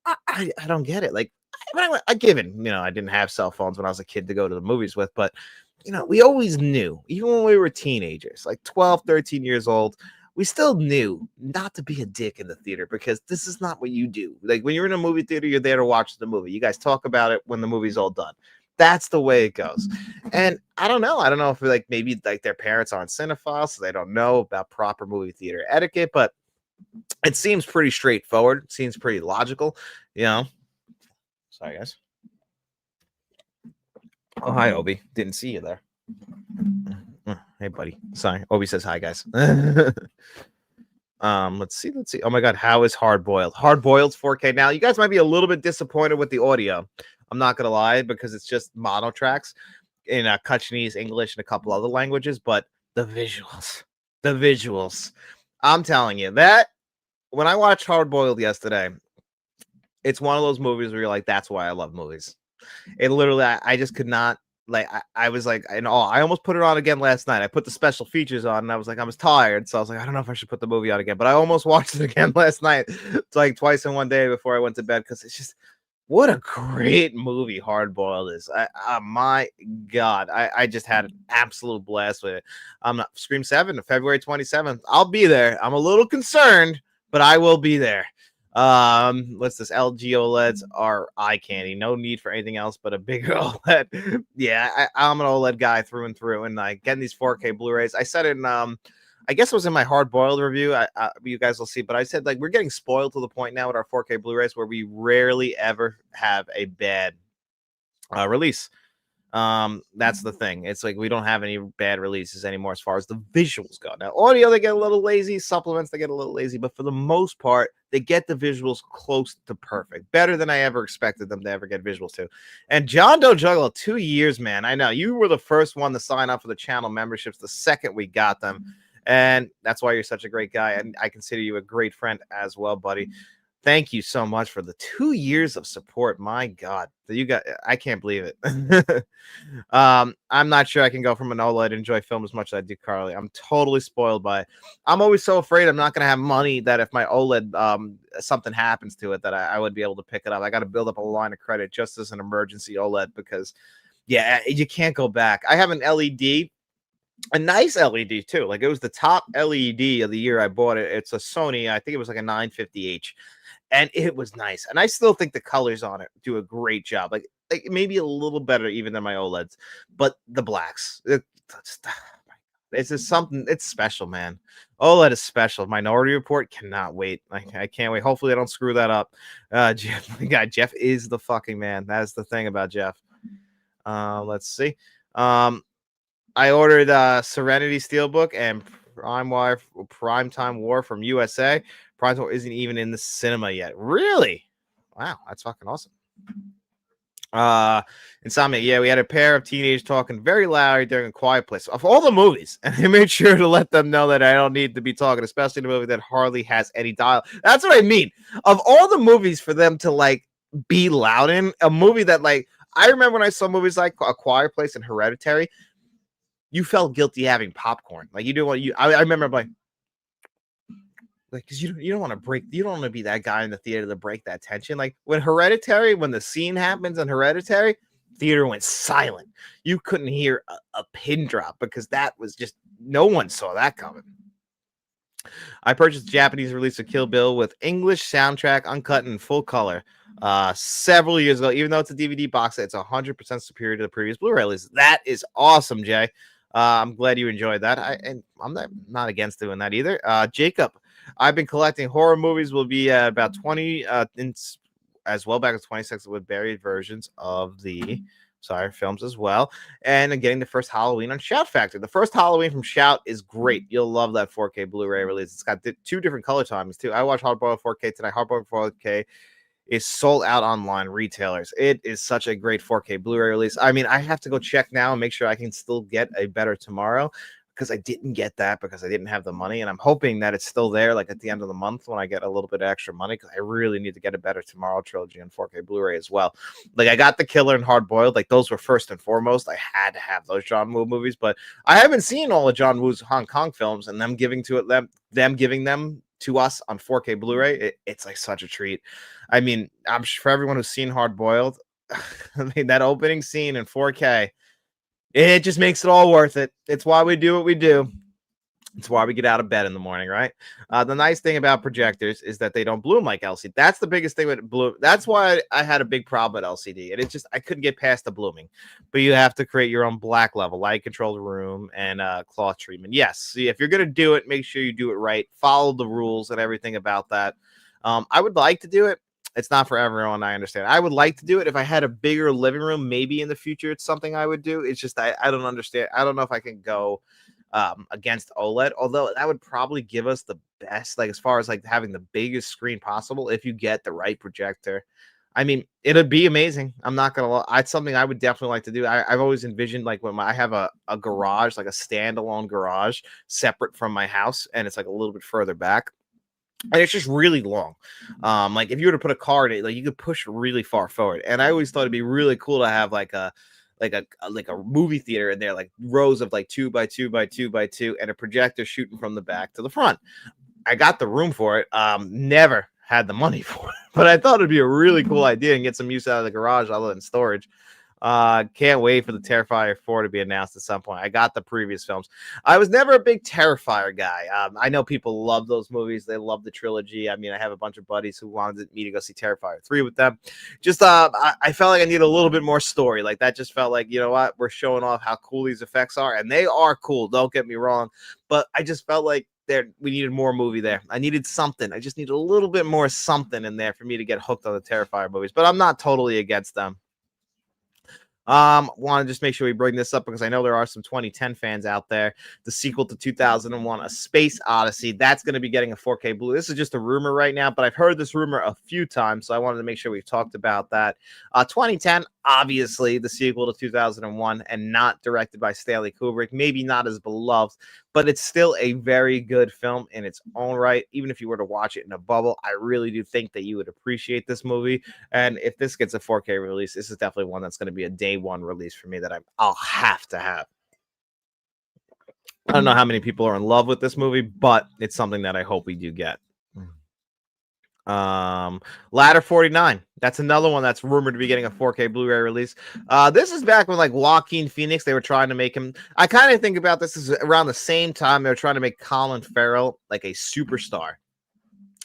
I don't get it. Like, I given, I didn't have cell phones when I was a kid to go to the movies with, but we always knew, even when we were teenagers, like 12, 13 years old, we still knew not to be a dick in the theater, because this is not what you do. Like, when you're in a movie theater, you're there to watch the movie. You guys talk about it when the movie's all done. That's the way it goes. And I don't know. I don't know if like maybe like their parents aren't cinephiles, so they don't know about proper movie theater etiquette, but it seems pretty straightforward. It seems pretty logical, Sorry, guys. Oh, hi, Obi. Didn't see you there. Hey, buddy. Sorry. Obi says hi, guys. Let's see. Oh my God, how is Hard Boiled? Hard Boiled's 4K. Now, you guys might be a little bit disappointed with the audio. I'm not gonna lie, because it's just mono tracks in Kachinese, English, and a couple other languages. But the visuals. I'm telling you that when I watched Hard Boiled yesterday, it's one of those movies where you're like, that's why I love movies. It literally, I just could not. Like, I was like, I almost put it on again last night. I put the special features on, and I was like, I was tired, so I was like, I don't know if I should put the movie on again. But I almost watched it again last night. It's like twice in one day before I went to bed, because it's just, what a great movie Hard Boiled is. My God, I just had an absolute blast with it. Scream 7, February 27th. I'll be there. I'm a little concerned, but I will be there. What's this? LG OLEDs are eye candy. No need for anything else but a bigger OLED. Yeah, I'm an OLED guy through and through, and like getting these 4K Blu-rays. I said it in I guess it was in my Hard Boiled review. You guys will see, but I said, like, we're getting spoiled to the point now with our 4K Blu-rays where we rarely ever have a bad release. That's the thing. It's like we don't have any bad releases anymore as far as the visuals go. Now, audio, they get a little lazy. Supplements, they get a little lazy, but for the most part, they get the visuals close to perfect. Better than I ever expected them to ever get visuals to. And John Doe Juggalo, 2 years, man. I know you were the first one to sign up for the channel memberships the second we got them. And that's why you're such a great guy. And I consider you a great friend as well, buddy. Thank you so much for the 2 years of support. My God, I can't believe it. I'm not sure I can go from an OLED and enjoy film as much as I do Carly. I'm totally spoiled by it. I'm always so afraid I'm not going to have money that if my OLED, something happens to it, that I would be able to pick it up. I got to build up a line of credit just as an emergency OLED, because, yeah, you can't go back. I have an LED. A nice LED too. Like, it was the top LED of the year I bought it. It's a Sony. I think it was like a 950H. And it was nice. And I still think the colors on it do a great job. Like maybe a little better even than my OLEDs. But the blacks, it's just something. It's special, man. OLED is special. Minority Report, cannot wait. I can't wait. Hopefully I don't screw that up. Jeff, my guy, Jeff is the fucking man. That's the thing about Jeff. Let's see. I ordered Serenity Steelbook and Primetime War from USA. Primetime War isn't even in the cinema yet. Really? Wow, that's fucking awesome. Insomnia, yeah, we had a pair of teenagers talking very loud during A Quiet Place of all the movies, and they made sure to let them know that I don't need to be talking, especially in a movie that hardly has any dialogue. That's what I mean. Of all the movies for them to like be loud in, a movie that, like, I remember when I saw movies like A Quiet Place and Hereditary, you felt guilty having popcorn. Like, you didn't want I remember like, because you don't want to you don't want to be that guy in the theater to break that tension. Like when the scene happens in Hereditary, theater went silent. You couldn't hear a pin drop, because that was just, no one saw that coming. I purchased the Japanese release of Kill Bill with English soundtrack, uncut and full color, several years ago. Even though it's a DVD box set, it's 100% superior to the previous Blu-ray release. That is awesome, Jay. I'm glad you enjoyed that. And I'm not against doing that either. Jacob, I've been collecting horror movies. Will be about 20 as well back in 26 with varied versions of the films as well, and getting the first Halloween on Shout Factor. The first Halloween from Shout is great. You'll love that 4K Blu-ray release. It's got two different color timings too. I watched Hardboiled 4K tonight. Hardboiled 4K is sold out online retailers. It is such a great 4K Blu-ray release. I mean, I have to go check now and make sure I can still get a Better Tomorrow, because I didn't get that because I didn't have the money, and I'm hoping that it's still there like at the end of the month when I get a little bit of extra money, because I really need to get a Better Tomorrow trilogy on 4K Blu-ray as well. Like, I got The Killer and Hard Boiled, like those were first and foremost. I had to have those John Woo movies, but I haven't seen all of John Woo's Hong Kong films, and them giving them to us on 4K Blu-ray, it's like such a treat. I mean, I'm sure for everyone who's seen Hard Boiled, I mean, that opening scene in 4K, it just makes it all worth it. It's why we do what we do. It's why we get out of bed in the morning, right? The nice thing about projectors is that they don't bloom like LCD. That's the biggest thing with bloom. That's why I had a big problem with LCD. And it's just, I couldn't get past the blooming. But you have to create your own black level, light controlled room, and cloth treatment. Yes, see, if you're going to do it, make sure you do it right. Follow the rules and everything about that. I would like to do it. It's not for everyone, I understand. I would like to do it if I had a bigger living room. Maybe in the future it's something I would do. It's just I don't understand. I don't know if I can go against OLED, although that would probably give us the best, like as far as like having the biggest screen possible if you get the right projector. I mean, it'd be amazing. I'm not gonna lie. It's something I would definitely like to do. I've always envisioned, like, when I have a garage, like a standalone garage separate from my house, and it's like a little bit further back. And it's just really long. Like if you were to put a car in it, like you could push really far forward. And I always thought it'd be really cool to have like a movie theater in there, like rows of like 2x2x2x2, and a projector shooting from the back to the front. I got the room for it. Never had the money for it, but I thought it'd be a really cool idea and get some use out of the garage other than storage. Can't wait for the Terrifier 4 to be announced at some point. I got the previous films. I was never a big Terrifier guy. I know people love those movies. They love the trilogy. I mean, I have a bunch of buddies who wanted me to go see Terrifier 3 with them. Just, I felt like I need a little bit more story. Like, that just felt like, you know what? We're showing off how cool these effects are, and they are cool. Don't get me wrong. But I just felt like we needed more movie there. I needed something. I just need a little bit more something in there for me to get hooked on the Terrifier movies. But I'm not totally against them. Want to just make sure we bring this up because I know there are some 2010 fans out there. The sequel to 2001, A Space Odyssey, that's going to be getting a 4K Blu. This is just a rumor right now, but I've heard this rumor a few times, so I wanted to make sure we talked about that. 2010, obviously, the sequel to 2001, and not directed by Stanley Kubrick. Maybe not as beloved, but it's still a very good film in its own right. Even if you were to watch it in a bubble, I really do think that you would appreciate this movie. And if this gets a 4K release, this is definitely one that's going to be a day one release for me that I'll have to have. I don't know how many people are in love with this movie, but it's something that I hope we do get. Ladder 49, that's another one that's rumored to be getting a 4K Blu-ray release. This is back when like Joaquin Phoenix, they were trying to make him, I kind of think about this as around the same time they were trying to make Colin Farrell like a superstar.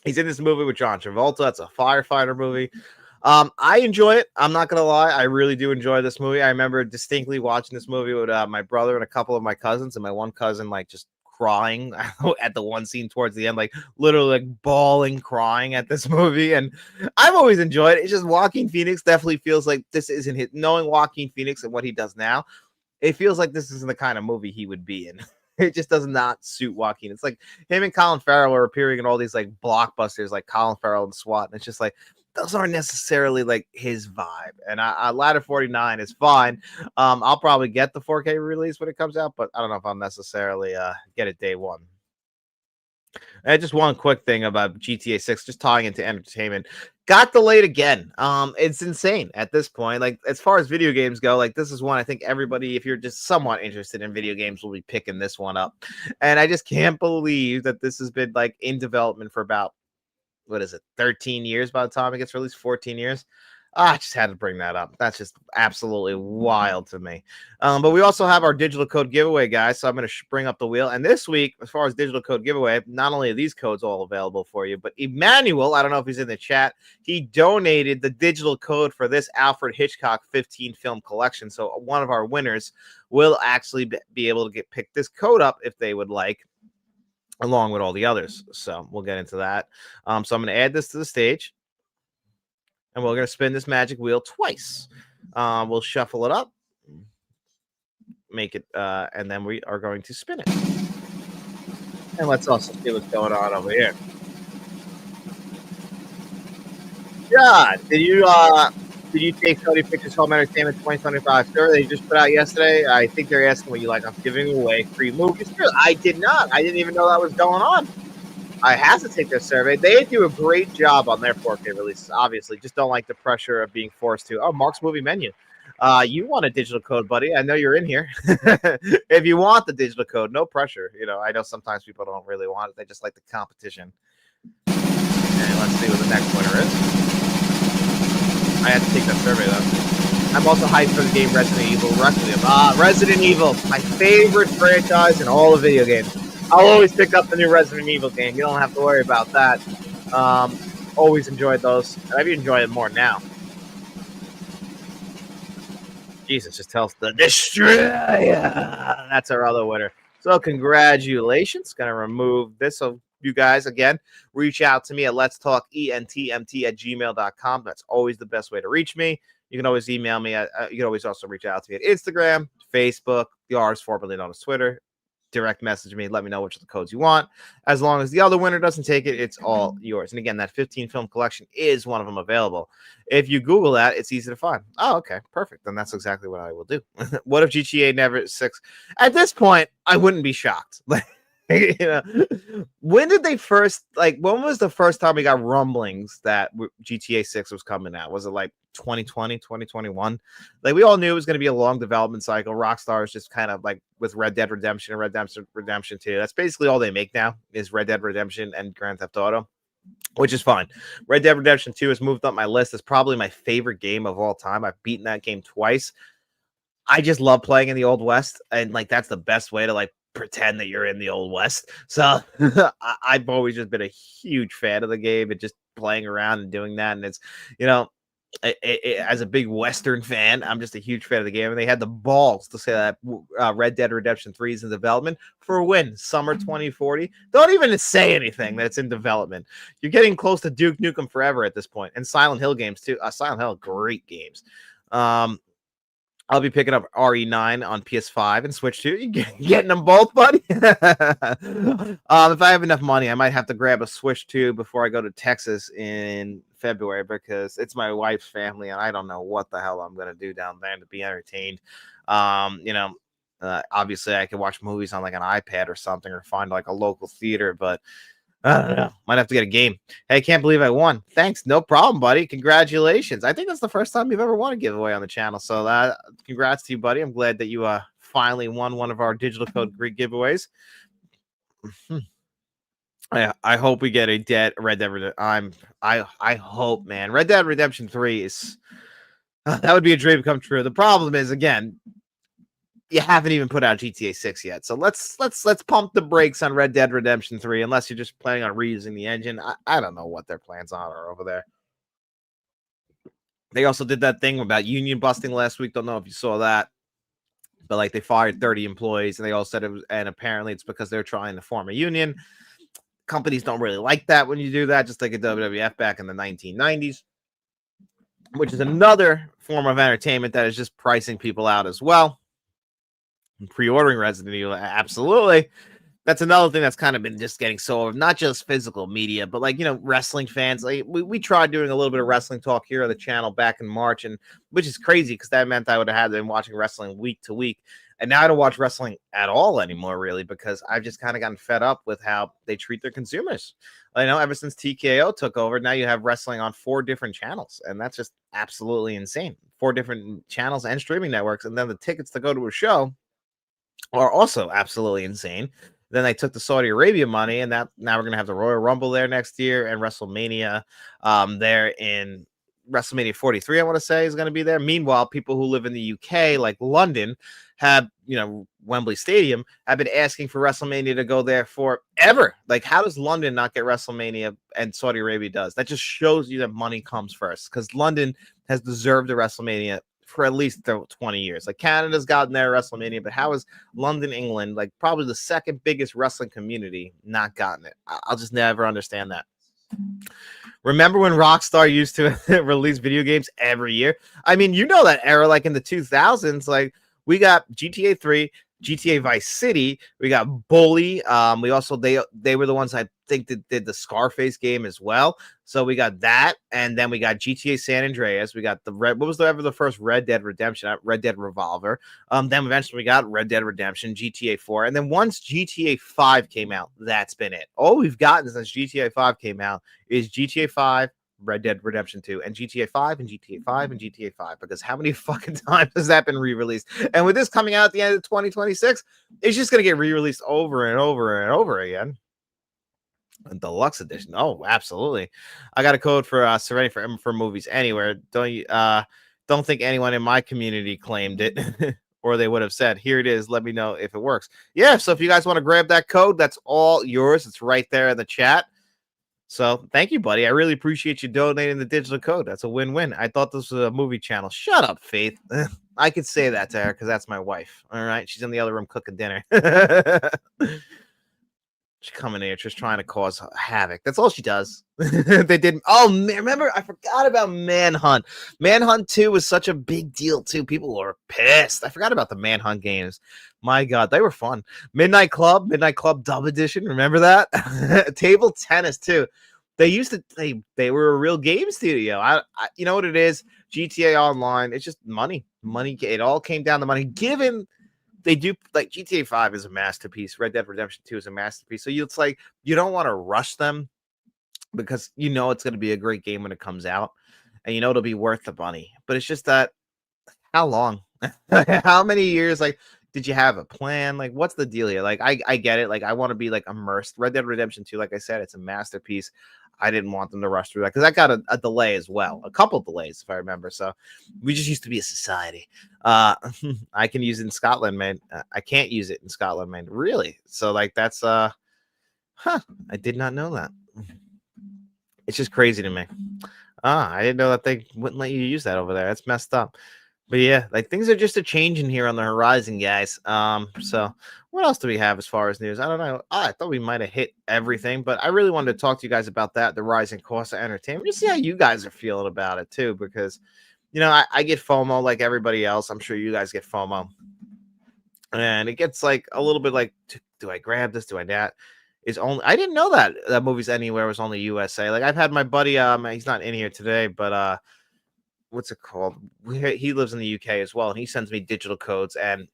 He's in this movie with John Travolta. It's a firefighter movie. I enjoy it. I'm not gonna lie, I really do enjoy this movie. I remember distinctly watching this movie with my brother and a couple of my cousins, and my one cousin like just crying at the one scene towards the end, like literally like bawling, crying at this movie. And I've always enjoyed it. It's just Joaquin Phoenix definitely feels like this isn't his. Knowing Joaquin Phoenix and what he does now, it feels like this isn't the kind of movie he would be in. It just does not suit Joaquin. It's like him and Colin Farrell are appearing in all these like blockbusters, like Colin Farrell and SWAT, and it's just like those aren't necessarily like his vibe. And Ladder 49 is fine. I'll probably get the 4K release when it comes out, but I don't know if I'll necessarily get it day one. And just one quick thing about GTA 6, just tying into entertainment, got delayed again. It's insane at this point. Like, as far as video games go, like this is one I think everybody, if you're just somewhat interested in video games, will be picking this one up. And I just can't believe that this has been like in development for about, what is it, 13 years by the time it gets released, 14 years. I just had to bring that up. That's just absolutely wild to me. But we also have our digital code giveaway, guys. So I'm going to bring up the wheel. And this week, as far as digital code giveaway, not only are these codes all available for you, but Emmanuel, I don't know if he's in the chat, he donated the digital code for this Alfred Hitchcock 15 film collection. So one of our winners will actually be able to pick this code up if they would like, along with all the others. So we'll get into that. So I'm going to add this to the stage, and we're going to spin this magic wheel twice. We'll shuffle it up, make it, and then we are going to spin it. And let's also see what's going on over here. Yeah, did you take Sony Pictures Home Entertainment 2025 survey they just put out yesterday? I think they're asking what you like. I'm giving away free movies. I did not. I didn't even know that was going on. I have to take their survey. They do a great job on their 4K releases. Obviously, just don't like the pressure of being forced to. Oh, Mark's movie menu. You want a digital code, buddy? I know you're in here. If you want the digital code, no pressure. I know sometimes people don't really want it. They just like the competition. And let's see what the next winner is. I had to take that survey though. I'm also hyped for the game Resident Evil Requiem. Resident Evil, my favorite franchise in all of video games. I'll always pick up the new Resident Evil game. You don't have to worry about that. Always enjoyed those. And I've enjoyed it more now. Jesus, just tells the Destroyer. That's our other winner. So congratulations. Gonna remove this. So you guys, again, reach out to me at letstalkentmt@gmail.com. That's always the best way to reach me. You can always email me. You can always also reach out to me at Instagram, Facebook, the R is formerly known as Twitter. Direct message me. Let me know which of the codes you want. As long as the other winner doesn't take it, it's all yours. And again, that 15 film collection is one of them available. If you Google that, it's easy to find. Oh, okay. Perfect. Then that's exactly what I will do. What if GTA never 6? At this point, I wouldn't be shocked. When did they first, when was the first time we got rumblings that GTA 6 was coming out? Was it like 2020, 2021? We all knew it was going to be a long development cycle. Rockstar is just kind of like with Red Dead Redemption and Red Dead Redemption 2. That's basically all they make now is Red Dead Redemption and Grand Theft Auto, which is fine. Red Dead Redemption 2 has moved up my list. It's probably my favorite game of all time. I've beaten that game twice. I just love playing in the Old West, and that's the best way to pretend that you're in the Old West. So I've always just been a huge fan of the game and just playing around and doing that. And it's, as a big Western fan, I'm just a huge fan of the game. And they had the balls to say that Red Dead Redemption 3 is in development for when? Summer 2040? Don't even say anything that it's in development. You're getting close to Duke Nukem Forever at this point. And Silent Hill games too. Silent Hill, great games. I'll be picking up RE9 on PS5 and Switch 2. You getting them both, buddy? If I have enough money, I might have to grab a Switch 2 before I go to Texas in February because it's my wife's family, and I don't know what the hell I'm going to do down there to be entertained. Obviously, I could watch movies on an iPad or something or find a local theater, but I don't know. Might have to get a game. Hey, I can't believe I won. Thanks. No problem, buddy. Congratulations. I think that's the first time you've ever won a giveaway on the channel. So congrats to you, buddy. I'm glad that you finally won one of our digital code giveaways. I hope we get a Red Dead Redemption. I hope, man. Red Dead Redemption 3 is that would be a dream come true. The problem is, again, you haven't even put out GTA 6 yet. So let's pump the brakes on Red Dead Redemption 3 unless you're just planning on reusing the engine. I don't know what their plans are over there. They also did that thing about union busting last week. Don't know if you saw that. But they fired 30 employees and they all said it was, and apparently it's because they're trying to form a union. Companies don't really like that when you do that, just like a WWF back in the 1990s, which is another form of entertainment that is just pricing people out as well. Pre-ordering Resident Evil, absolutely. That's another thing that's kind of been just getting so over, not just physical media, but wrestling fans. We tried doing a little bit of wrestling talk here on the channel back in March, and which is crazy because that meant I would have had been watching wrestling week to week, and now I don't watch wrestling at all anymore, really, because I've just kind of gotten fed up with how they treat their consumers. Ever since TKO took over, now you have wrestling on 4 different channels, and that's just absolutely insane. 4 different channels and streaming networks, and then the tickets to go to a show are also absolutely insane. Then they took the Saudi Arabia money, and now we're going to have the Royal Rumble there next year and WrestleMania there in WrestleMania 43, I want to say, is going to be there. Meanwhile, people who live in the UK, like London, have, Wembley Stadium, have been asking for WrestleMania to go there forever. How does London not get WrestleMania and Saudi Arabia does? That just shows you that money comes first, because London has deserved a WrestleMania for at least 20 years. Canada's gotten their WrestleMania, but how is London, England, probably the second biggest wrestling community, not gotten it? I'll just never understand that. Remember when Rockstar used to release video games every year? I mean, you know that era, like in the 2000s, like we got GTA 3, GTA Vice City, we got Bully. We also they were the ones I think that did the Scarface game as well. So we got that, and then we got GTA San Andreas. We got the red. What was ever the first Red Dead Redemption? Red Dead Revolver. Then eventually we got Red Dead Redemption, GTA 4, and then once GTA 5 came out, that's been it. All we've gotten since GTA 5 came out is GTA 5, Red Dead Redemption 2, and GTA 5 and GTA 5 and GTA 5. Because how many fucking times has that been re-released? And with this coming out at the end of 2026, it's just gonna get re-released over and over and over again. A deluxe edition. Oh, absolutely. I got a code for Serenity for movies anywhere. Don't think anyone in my community claimed it. Or they would have said, here it is. Let me know if it works. Yeah, so if you guys want to grab that code, that's all yours. It's right there in the chat. So thank you, buddy. I really appreciate you donating the digital code. That's a win-win. I thought this was a movie channel. Shut up, Faith. I could say that to her because that's my wife. All right. She's in the other room cooking dinner. She's coming here just trying to cause havoc. That's all she does. They didn't. Oh, man, remember? I forgot about Manhunt. Manhunt 2 was such a big deal, too. People were pissed. I forgot about the Manhunt games. My God, they were fun. Midnight Club Dub Edition. Remember that? Table tennis, too. They used to, they were a real game studio. You know what it is? GTA Online. It's just money. Money. It all came down to money. Given they do, like, GTA 5 is a masterpiece. Red Dead Redemption 2 is a masterpiece. So it's like you don't want to rush them because you know it's going to be a great game when it comes out, and you know it'll be worth the money. But it's just that how long, how many years? Like, did you have a plan? Like, what's the deal here? Like, I get it. Like, I want to be like immersed. Red Dead Redemption 2, like I said, it's a masterpiece. I didn't want them to rush through that because I got a delay as well, a couple delays if I remember. So we just used to be a society. I can use it in Scotland, man. I can't use it in Scotland, man. Really? So like that's I did not know that. It's just crazy to me. I didn't know that they wouldn't let you use that over there. That's messed up. But yeah, like things are just a changing here on the horizon, guys. So what else do we have as far as news? I don't know. I thought we might have hit everything, but I really wanted to talk to you guys about that, the rising cost of entertainment. Just see how you guys are feeling about it too, because you know, I get FOMO like everybody else. I'm sure you guys get FOMO. And it gets like a little bit like, do I grab this? Do I not? Is only I didn't know that movies anywhere was only USA. Like I've had my buddy, he's not in here today, but what's it called? He lives in the UK as well, and he sends me digital codes. And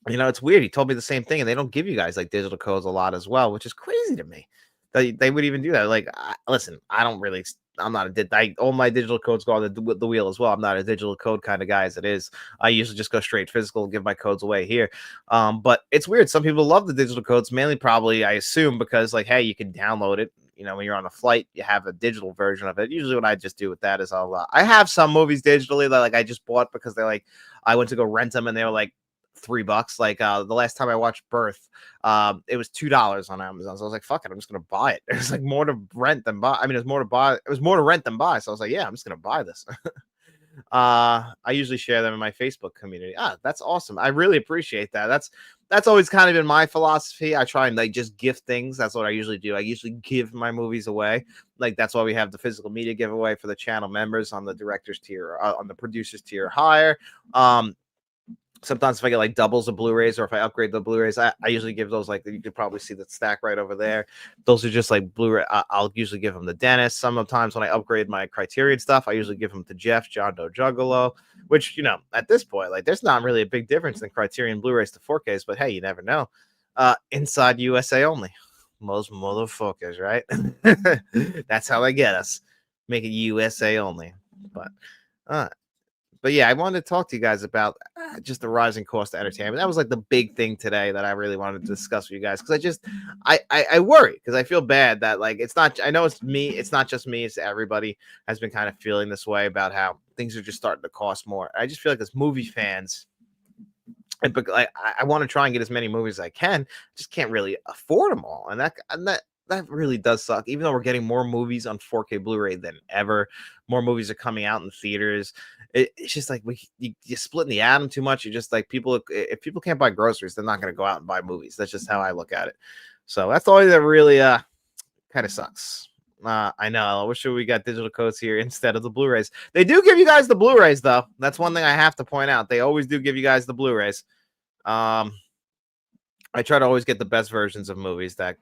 you know, it's weird. He told me the same thing, and they don't give you guys like digital codes a lot as well, which is crazy to me. They would even do that. Like, listen, I don't really. I'm not all my digital codes go on the wheel as well. I'm not a digital code kind of guy as it is. I usually just go straight physical and give my codes away here. But it's weird. Some people love the digital codes, mainly probably I assume because like, hey, you can download it. You know, when you're on a flight, you have a digital version of it. Usually, what I just do with that is I have some movies digitally that like I just bought because they're like I went to go rent them and they were like $3. Like the last time I watched Birth, it was $2 on Amazon. So I was like, fuck it, I'm just gonna buy it. It was like more to rent than buy. I mean, it was more to rent than buy. So I was like, yeah, I'm just gonna buy this. I usually share them in my Facebook community. That's awesome. I really appreciate that. That's always kind of been my philosophy. I try and like just gift things. That's what I usually do. I usually give my movies away. Like that's why we have the physical media giveaway for the channel members on the directors tier, on the producers tier higher. Sometimes if I get like doubles of Blu-rays or if I upgrade the Blu-rays, I usually give those like you could probably see the stack right over there. Those are just like Blu-ray. I'll usually give them to Dennis. Sometimes when I upgrade my Criterion stuff, I usually give them to Jeff, John Doe Juggalo, which, you know, at this point, like there's not really a big difference in Criterion Blu-rays to 4Ks, but hey, you never know. Inside USA only. Most motherfuckers, right? That's how they get us. Make it USA only. But yeah, I wanted to talk to you guys about just the rising cost of entertainment. That was like the big thing today that I really wanted to discuss with you guys because I worry because I feel bad that like it's not. I know it's me. It's not just me. It's everybody has been kind of feeling this way about how things are just starting to cost more. I just feel like as movie fans, I want to try and get as many movies as I can. Just can't really afford them all, and that really does suck. Even though we're getting more movies on 4K Blu-ray than ever, more movies are coming out in theaters. It's just like you're splitting the atom too much. You're just like if people can't buy groceries, they're not going to go out and buy movies. That's just how I look at it. So that's all that really kind of sucks. I know. I wish we got digital codes here instead of the Blu-rays. They do give you guys the Blu-rays, though. That's one thing I have to point out. They always do give you guys the Blu-rays. I try to always get the best versions of movies that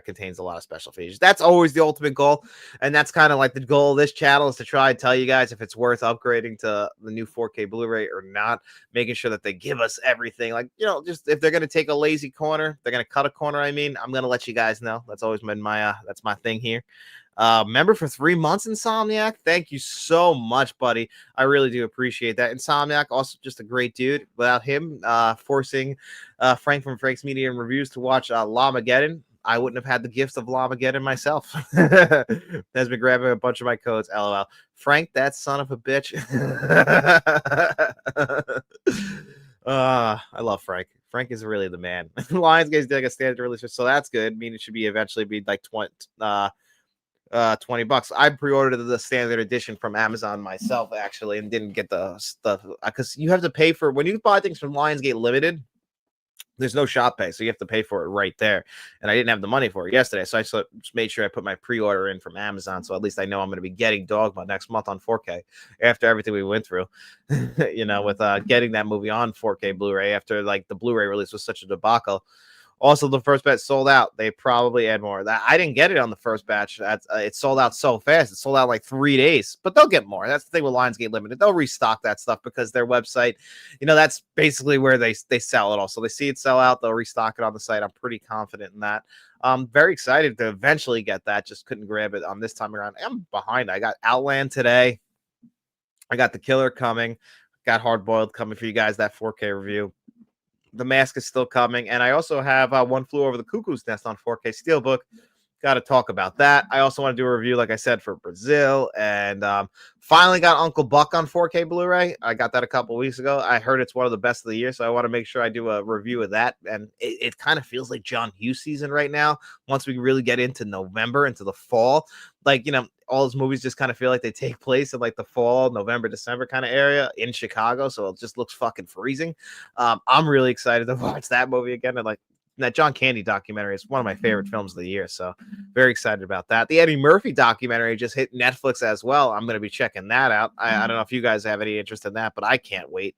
contains a lot of special features. That's always the ultimate goal, and that's kind of like the goal of this channel is to try and tell you guys if it's worth upgrading to the new 4K Blu-ray or not, making sure that they give us everything. Like, just if they're going to take a lazy corner, they're going to cut a corner. I'm going to let you guys know. That's always been my that's my thing here. Member for 3 months, Insomniac. Thank you so much, buddy. I really do appreciate that. Insomniac, also just a great dude. Without him forcing Frank from Frank's Media and Reviews to watch Lamageddon, I wouldn't have had the gift of Lamageddon myself. Has been grabbing a bunch of my codes. LOL. Frank, that son of a bitch. I love Frank. Frank is really the man. Lionsgate's doing a standard release, so that's good. I mean, it should be eventually be like $20. I pre-ordered the standard edition from Amazon myself, actually, and didn't get the stuff because you have to pay for when you buy things from Lionsgate Limited. There's no shop pay, so you have to pay for it right there. And I didn't have the money for it yesterday, so I just made sure I put my pre-order in from Amazon, so at least I know I'm going to be getting Dogma next month on 4K after everything we went through. With getting that movie on 4K Blu-ray after like the Blu-ray release was such a debacle. Also, the first batch sold out. They probably add more. That I didn't get it on the first batch. That's it sold out so fast. It sold out like 3 days. But they'll get more. That's the thing with Lionsgate Limited. They'll restock that stuff because their website, that's basically where they sell it all. So they see it sell out, they'll restock it on the site. I'm pretty confident in that. I'm very excited to eventually get that. Just couldn't grab it on this time around. I'm behind. I got Outland today. I got The Killer coming. Got Hard Boiled coming for you guys. That 4K review. The Mask is still coming, and I also have One Flew Over the Cuckoo's Nest on 4K Steelbook. Got to talk about that. I also want to do a review, like I said, for Brazil, and finally got Uncle Buck on 4K Blu-ray. I got that a couple weeks ago. I heard it's one of the best of the year, so I want to make sure I do a review of that. And it kind of feels like John Hughes season right now. Once we really get into November, into the fall, all those movies just kind of feel like they take place in like the fall, November, December kind of area in Chicago. So it just looks fucking freezing. I'm really excited to watch that movie again. And that John Candy documentary is one of my favorite films of the year. So very excited about that. The Eddie Murphy documentary just hit Netflix as well. I'm going to be checking that out. I don't know if you guys have any interest in that, but I can't wait.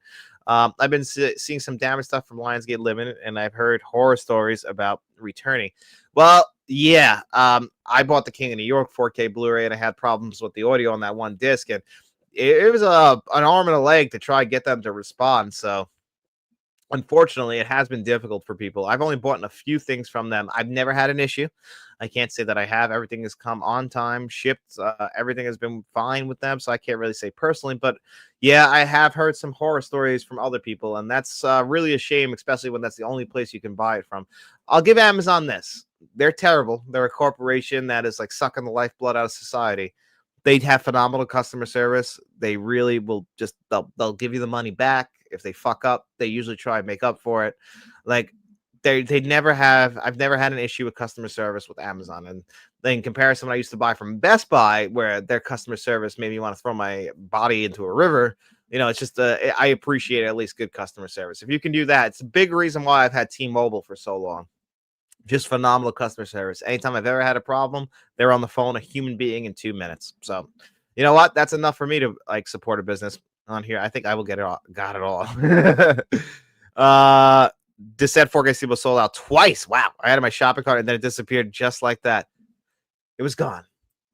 I've been seeing some damage stuff from Lionsgate Limited, and I've heard horror stories about returning. Well, yeah, I bought the King of New York 4K Blu-ray, and I had problems with the audio on that one disc, and it was an arm and a leg to try and get them to respond. So unfortunately, it has been difficult for people. I've only bought a few things from them. I've never had an issue. I can't say that I have. Everything has come on time, shipped. Everything has been fine with them, so I can't really say personally. But yeah, I have heard some horror stories from other people, and that's really a shame, especially when that's the only place you can buy it from. I'll give Amazon this. They're terrible. They're a corporation that is like sucking the lifeblood out of society. They have phenomenal customer service. They really will just they'll give you the money back. If they fuck up, they usually try and make up for it. Like they never have. I've never had an issue with customer service with Amazon. And in comparison, when I used to buy from Best Buy, where their customer service made me want to throw my body into a river. It's just I appreciate at least good customer service. If you can do that, it's a big reason why I've had T-Mobile for so long. Just phenomenal customer service. Anytime I've ever had a problem, they're on the phone, a human being in 2 minutes. So, you know what? That's enough for me to support a business on here. I think I will get it all. Got it all. Descent 4K Steel was sold out twice. Wow. I had it in my shopping cart and then it disappeared just like that. It was gone.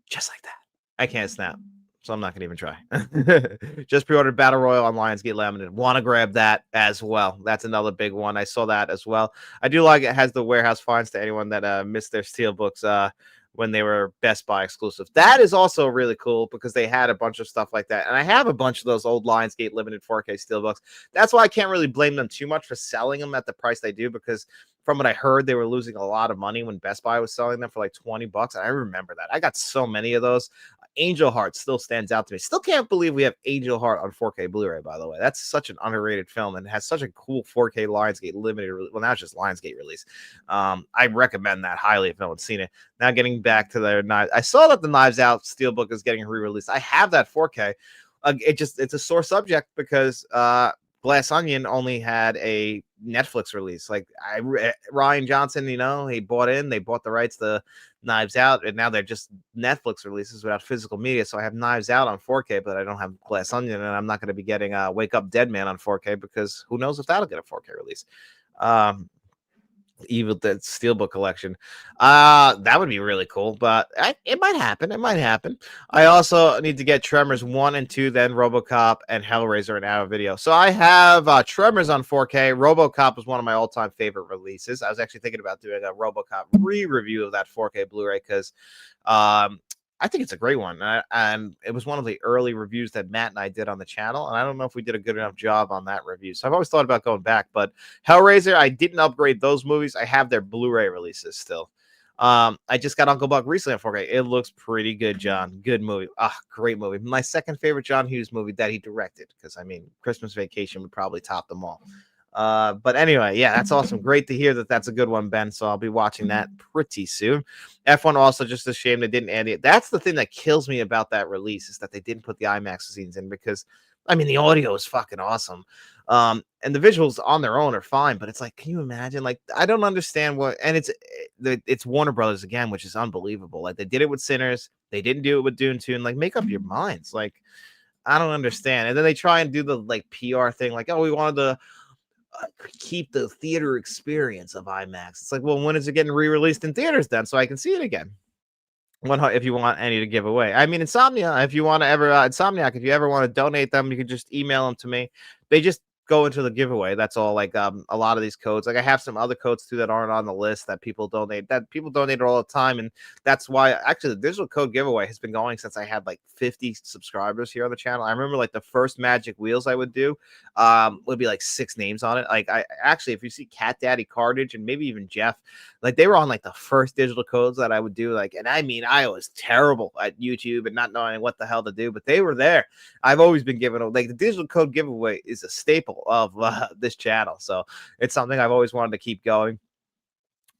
Just like that. I can't snap. So I'm not going to even try. Just pre-ordered Battle Royale on Lionsgate Limited. Want to grab that as well. That's another big one. I saw that as well. I do like it has the warehouse fines to anyone that missed their Steelbooks when they were Best Buy exclusive. That is also really cool because they had a bunch of stuff like that. And I have a bunch of those old Lionsgate Limited 4K Steelbooks. That's why I can't really blame them too much for selling them at the price they do, because from what I heard, they were losing a lot of money when Best Buy was selling them for like $20. And I remember that. I got so many of those. Angel Heart still stands out to me. Still can't believe we have Angel Heart on 4K Blu-ray, by the way. That's such an underrated film and has such a cool 4K Lionsgate Limited. Well, now it's just Lionsgate release. I recommend that highly if no one's seen it. Now getting back to their knives. I saw that the Knives Out Steelbook is getting re-released. I have that 4K. It's a sore subject because Glass Onion only had a Netflix release. Like Ryan Johnson, he they bought the rights to Knives Out, and now they're just Netflix releases without physical media. So I have Knives Out on 4K, but I don't have Glass Onion, and I'm not going to be getting Wake Up Dead Man on 4K because who knows if that'll get a 4K release. Evil Dead Steelbook collection. That would be really cool, but it might happen. It might happen. I also need to get Tremors 1 and 2, then RoboCop and Hellraiser in our video. So I have Tremors on 4K. RoboCop was one of my all-time favorite releases. I was actually thinking about doing a RoboCop re-review of that 4K Blu-ray because I think it's a great one. And it was one of the early reviews that Matt and I did on the channel. And I don't know if we did a good enough job on that review. So I've always thought about going back. But Hellraiser, I didn't upgrade those movies. I have their Blu-ray releases still. I just got Uncle Buck recently on 4K. It looks pretty good, John. Good movie. Great movie. My second favorite John Hughes movie that he directed. Because, I mean, Christmas Vacation would probably top them all. But anyway, yeah, that's awesome. Great to hear that that's a good one, Ben. So I'll be watching that pretty soon. F1 also just a shame they didn't add it. That's the thing that kills me about that release is that they didn't put the IMAX scenes in because, I mean, the audio is fucking awesome. And the visuals on their own are fine, but it's like, can you imagine? Like, I don't understand and it's Warner Brothers again, which is unbelievable. Like they did it with Sinners. They didn't do it with Dune 2. And like, make up your minds. Like, I don't understand. And then they try and do the like PR thing. Like, oh, we wanted to keep the theater experience of IMAX. It's like, well, when is it getting re-released in theaters then so I can see it again? If you want any to give away. I mean, Insomniac, if you ever want to donate them, you can just email them to me. They just go into the giveaway. That's all. Like a lot of these codes, like I have some other codes too that aren't on the list that people donate all the time, and that's why actually the digital code giveaway has been going since I had like 50 subscribers here on the channel. I remember like the first Magic Wheels I would do would be like 6 names on it. Like I actually, if you see Cat Daddy Cartage and maybe even Jeff, like they were on like the first digital codes that I would do. Like, and I mean, I was terrible at YouTube and not knowing what the hell to do, but they were there. I've always been given like the digital code giveaway is a staple of this channel, so it's something I've always wanted to keep going.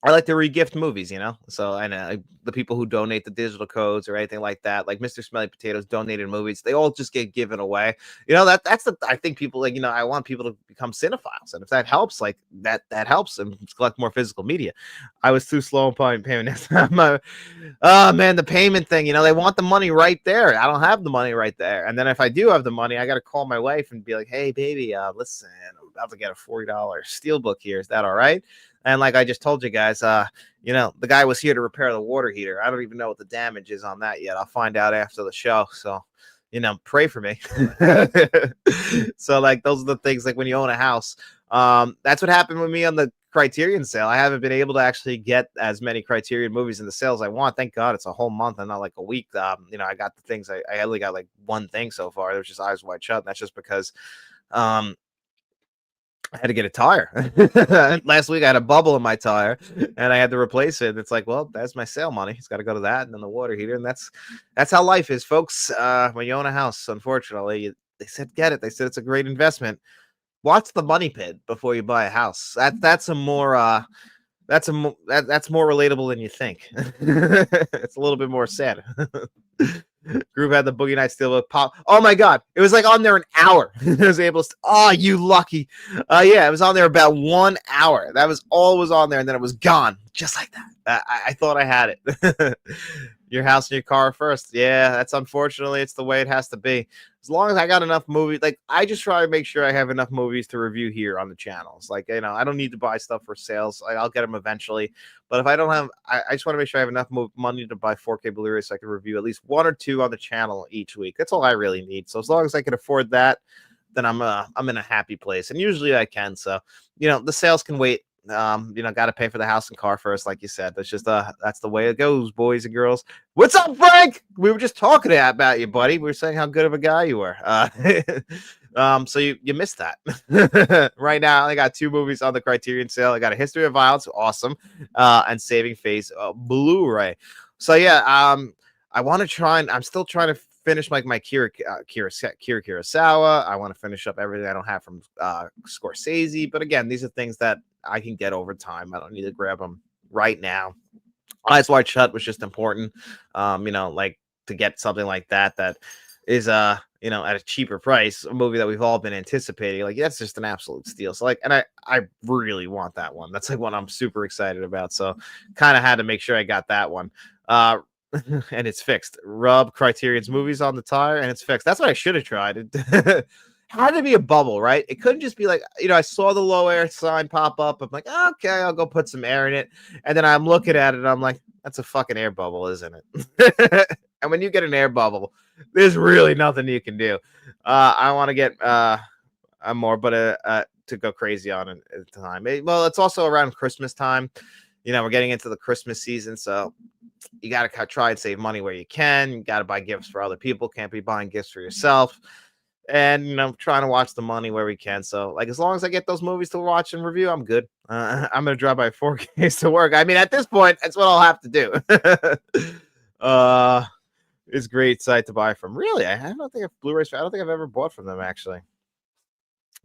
I like to regift movies, so I know the people who donate the digital codes or anything like that, like Mr. Smelly Potatoes donated movies, they all just get given away. That's I think people like, I want people to become cinephiles, and if that helps, like that helps and collect more physical media. I was too slow in payment next time. Oh man, the payment thing, they want the money right there. I don't have the money right there, and then if I do have the money, I got to call my wife and be like, hey baby, listen, I'm about to get a $40 steelbook here. Is that all right? And like I just told you guys, the guy was here to repair the water heater. I don't even know what the damage is on that yet. I'll find out after the show. So, pray for me. So like, those are the things like when you own a house, that's what happened with me on the Criterion sale. I haven't been able to actually get as many Criterion movies in the sales I want. Thank God it's a whole month and not like a week. I got the things. I only got like one thing so far, which is Eyes Wide Shut. And that's just because, I had to get a tire. Last week I had a bubble in my tire and I had to replace it. It's like, well, that's my sale money. It's got to go to that and then the water heater. And that's how life is, folks. When you own a house, unfortunately, they said, get it. They said it's a great investment. Watch the money pit before you buy a house. That's more relatable than you think. It's a little bit more sad. Group had the Boogie Nights Steelbook pop. Oh my god, it was like on there an hour. I was able to. Oh, you lucky. Yeah, it was on there about 1 hour. That was all was on there, and then it was gone, just like that. I thought I had it. Your house and your car first. Yeah, that's unfortunately it's the way it has to be. As long as I got enough movies, like I just try to make sure I have enough movies to review here on the channels. Like, I don't need to buy stuff for sales. I'll get them eventually. But if I don't have, I just want to make sure I have enough money to buy 4K Blu-ray so I can review at least 1 or 2 on the channel each week. That's all I really need. So as long as I can afford that, then I'm in a happy place. And usually I can. So, the sales can wait. Got to pay for the house and car first, like you said. That's just that's the way it goes, boys and girls. What's up, Frank? We were just talking about you, buddy. We were saying how good of a guy you were. So you missed that. Right now, I got 2 movies on the Criterion sale. I got A History of Violence, awesome, and Saving Face, Blu-ray. So yeah, I want to try and I'm still trying to finish like my Kira Kurosawa. I want to finish up everything I don't have from Scorsese. But again, these are things that I can get over time. I don't need to grab them right now. Eyes Wide Shut was just important, like to get something like that is at a cheaper price, a movie that we've all been anticipating. Like, that's just an absolute steal. So, like, and I really want that one. That's like one I'm super excited about. So, kind of had to make sure I got that one. And it's fixed. Rub Criterion's movies on the tire, and it's fixed. That's what I should have tried. It had to be a bubble, right? It couldn't just be like, I saw the low air sign pop up. I'm like, okay, I'll go put some air in it. And then I'm looking at it, and I'm like, that's a fucking air bubble, isn't it? And when you get an air bubble, there's really nothing you can do. I want to get more, but to go crazy on it at the time. Well, it's also around Christmas time. We're getting into the Christmas season, so you got to try and save money where you can. You got to buy gifts for other people. Can't be buying gifts for yourself. And, trying to watch the money where we can. So, like, as long as I get those movies to watch and review, I'm good. I'm going to drive my 4Ks to work. I mean, at this point, that's what I'll have to do. It's a great site to buy from. Really, I don't think Blu-rays. I don't think I've ever bought from them, actually.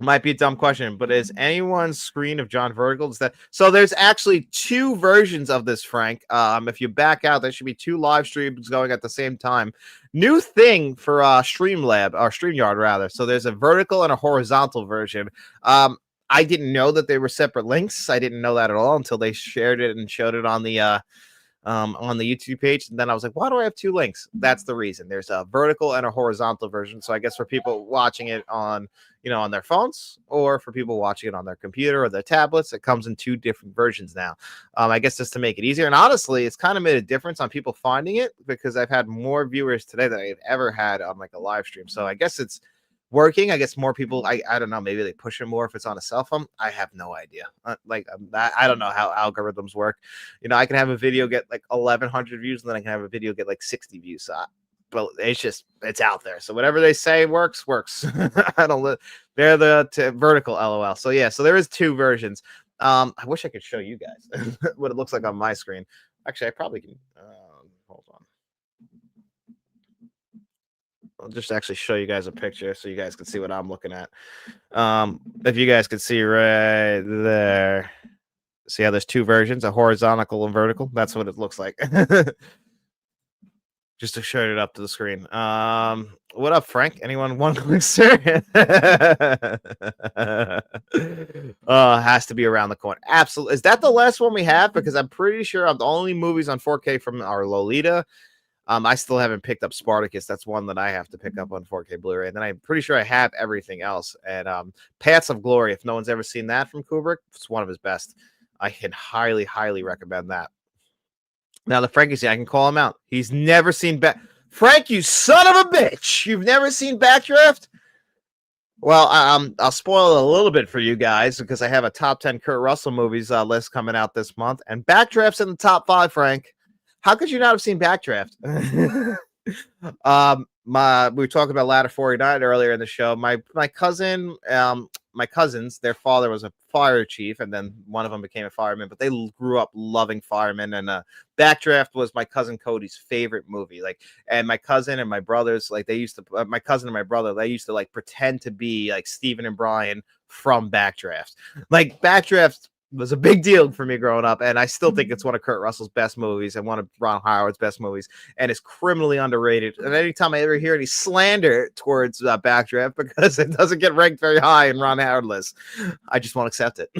Might be a dumb question, but is anyone's screen of John Vertical? So there's actually two versions of this, Frank. If you back out, there should be two live streams going at the same time. New thing for Streamlab or StreamYard rather. So there's a vertical and a horizontal version. I didn't know that they were separate links. I didn't know that at all until they shared it and showed it on the YouTube page. And then I was like, why do I have two links? That's the reason. There's a vertical and a horizontal version. So I guess for people watching it on on their phones, or for people watching it on their computer or their tablets, it comes in two different versions now. I guess just to make it easier. And honestly, it's kind of made a difference on people finding it, because I've had more viewers today than I've ever had on like a live stream. So I guess it's working. I guess more people, I don't know, maybe they push it more if it's on a cell phone. I have no idea. I don't know how algorithms work. I can have a video get like 1,100 views, and then I can have a video get like 60 views. So but it's out there. So whatever they say works. I don't. They're the vertical, LOL. So yeah, so there is two versions. I wish I could show you guys what it looks like on my screen. Actually, I probably can. Hold on. I'll just actually show you guys a picture so you guys can see what I'm looking at. If you guys can see right there, see how there's two versions, a horizontal and vertical. That's what it looks like. Just to show it up to the screen. What up, Frank? Anyone one quick sir? Has to be around the corner. Absolutely. Is that the last one we have? Because I'm pretty sure the only movies on 4K from our Lolita. I still haven't picked up Spartacus. That's one that I have to pick up on 4K Blu-ray. And then I'm pretty sure I have everything else. And Paths of Glory, if no one's ever seen that from Kubrick, it's one of his best. I can highly, highly recommend that. Now, the Frankie, I can call him out. He's never seen Frank, you son of a bitch. You've never seen Backdraft? Well, I'll spoil it a little bit for you guys, because I have a top 10 Kurt Russell movies list coming out this month. And Backdraft's in the top 5, Frank. How could you not have seen Backdraft? We were talking about Ladder 49 earlier in the show. My cousins, their father was a fire chief, and then one of them became a fireman, but they grew up loving firemen. And Backdraft was my cousin Cody's favorite movie. And my cousin and my brothers, my cousin and my brother, they used to pretend to be like Steven and Brian from Backdraft. Backdraft was a big deal for me growing up, and I still think it's one of Kurt Russell's best movies and one of Ron Howard's best movies, and it's criminally underrated. And anytime I ever hear any slander towards Backdraft, because it doesn't get ranked very high in Ron Howard lists, I just won't accept it.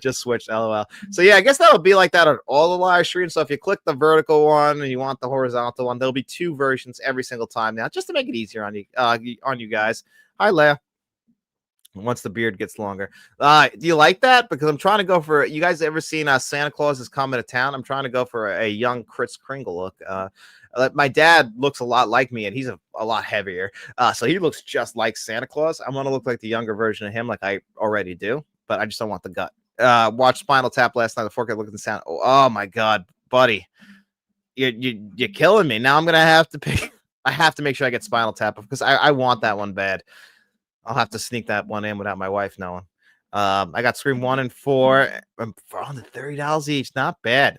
Just switched, LOL. So yeah, I guess that would be like that on all the live streams. So if you click the vertical one and you want the horizontal one, there'll be two versions every single time now, just to make it easier on you guys. Hi, Leah. Once the beard gets longer. Do you like that? Because I'm trying to go for, you guys ever seen Santa Claus is Coming to Town? I'm trying to go for a young Kris Kringle look. My dad looks a lot like me, and he's a lot heavier. So he looks just like Santa Claus. I'm going to look like the younger version of him, like I already do, but I just don't want the gut. Watched Spinal Tap last night. The 4K look at the sound. Oh my God, buddy. You're killing me. Now I'm going to have to pick. I have to make sure I get Spinal Tap, because I want that one bad. I'll have to sneak that one in without my wife knowing. I got Scream 1 and 4 for under $30 each. Not bad.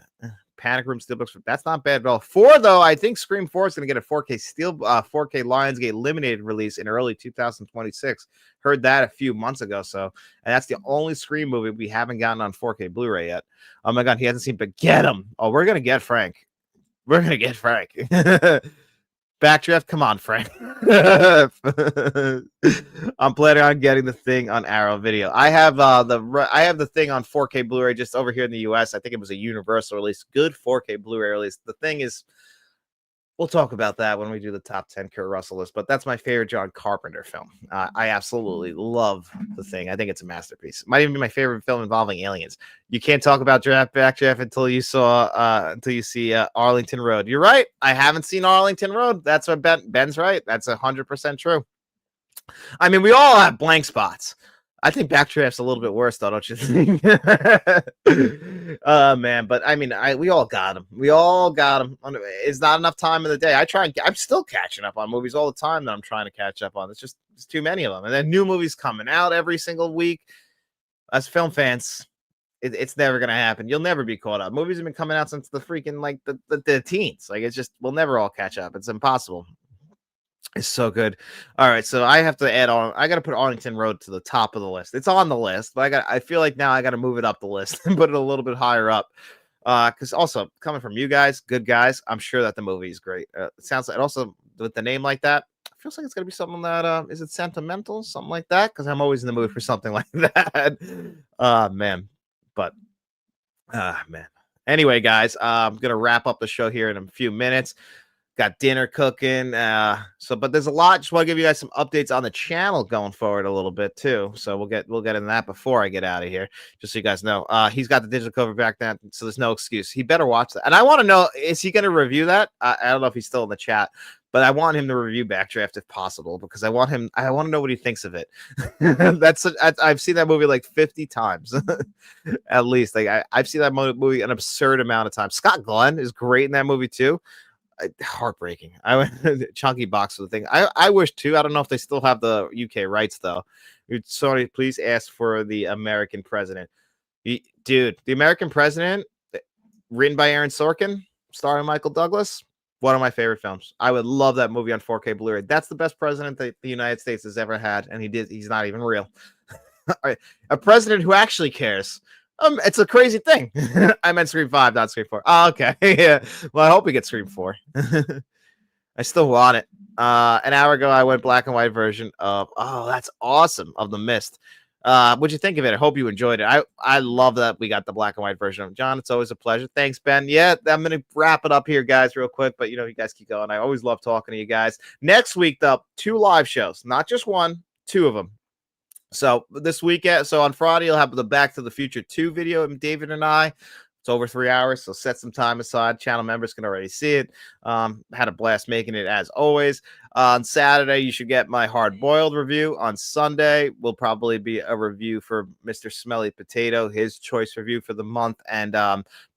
Panic Room Steelbooks. That's not bad at all. 4, though, I think Scream 4 is going to get a 4K Lionsgate limited release in early 2026. Heard that a few months ago. And that's the only Scream movie we haven't gotten on 4K Blu-ray yet. Oh my God, he hasn't seen, but get him. Oh, we're going to get Frank. We're going to get Frank. Backdraft, come on, Frank. I'm planning on getting the thing on Arrow Video. I have the thing on 4K Blu-ray just over here in the US. I think it was a universal release, good 4K Blu-ray release. The thing is, we'll talk about that when we do the top 10 Kurt Russell list, but that's my favorite John Carpenter film. I absolutely love the thing. I think it's a masterpiece. It might even be my favorite film involving aliens. You can't talk about Backdraft until you see Arlington Road. You're right. I haven't seen Arlington Road. That's what Ben's right. That's 100% true. I mean, we all have blank spots. I think Backdraft's a little bit worse, though, don't you think? Man, but I mean, we all got him. We all got him. It's not enough time in the day. I'm still catching up on movies all the time that I'm trying to catch up on. It's too many of them, and then new movies coming out every single week. As film fans, it's never gonna happen. You'll never be caught up. Movies have been coming out since the freaking like the teens. Like it's just we'll never all catch up. It's impossible. It's so good. All right, so I have to add on. I got to put Arlington Road to the top of the list. It's on the list, but I feel like now I got to move it up the list and put it a little bit higher up. Because also coming from you guys, good guys, I'm sure that the movie is great. It sounds like, and also with the name like that, it feels like it's gonna be something that is it sentimental, something like that. Because I'm always in the mood for something like that. Man, but man. Anyway, guys, I'm gonna wrap up the show here in a few minutes. Got dinner cooking. But there's a lot. Just want to give you guys some updates on the channel going forward a little bit too. So we'll get into that before I get out of here, just so you guys know. He's got the digital cover back then, so there's no excuse. He better watch that. And I want to know, is he going to review that? I don't know if he's still in the chat, but I want him to review Backdraft if possible, because I want to know what he thinks of it. I've seen that movie like 50 times at least. Like I've seen that movie an absurd amount of times. Scott Glenn is great in that movie too. Heartbreaking. I went chunky box for the thing. I wish too. I don't know if they still have the UK rights though. Sorry, please ask for the American President. Dude, the American President, written by Aaron Sorkin, starring Michael Douglas. One of my favorite films. I would love that movie on 4K Blu-ray. That's the best president that the United States has ever had, and he's not even real. A president who actually cares. It's a crazy thing. I meant Scream 5, not Scream 4. Oh, okay. Yeah. Well, I hope we get Scream 4. I still want it. An hour ago, I went black and white version of. Oh, that's awesome, of The Mist. What'd you think of it? I hope you enjoyed it. I love that we got the black and white version of it. John, it's always a pleasure. Thanks, Ben. Yeah, I'm gonna wrap it up here, guys, real quick. But you guys keep going. I always love talking to you guys. Next week, though, 2 live shows, not just one, 2 of them. So this weekend, so on Friday, you'll have the Back to the Future 2 video of David and I. It's over 3 hours, so set some time aside. Channel members can already see it. Had a blast making it, as always. On Saturday, you should get my Hard Boiled review. On Sunday, will probably be a review for Mr. Smelly Potato, his choice review for the month, and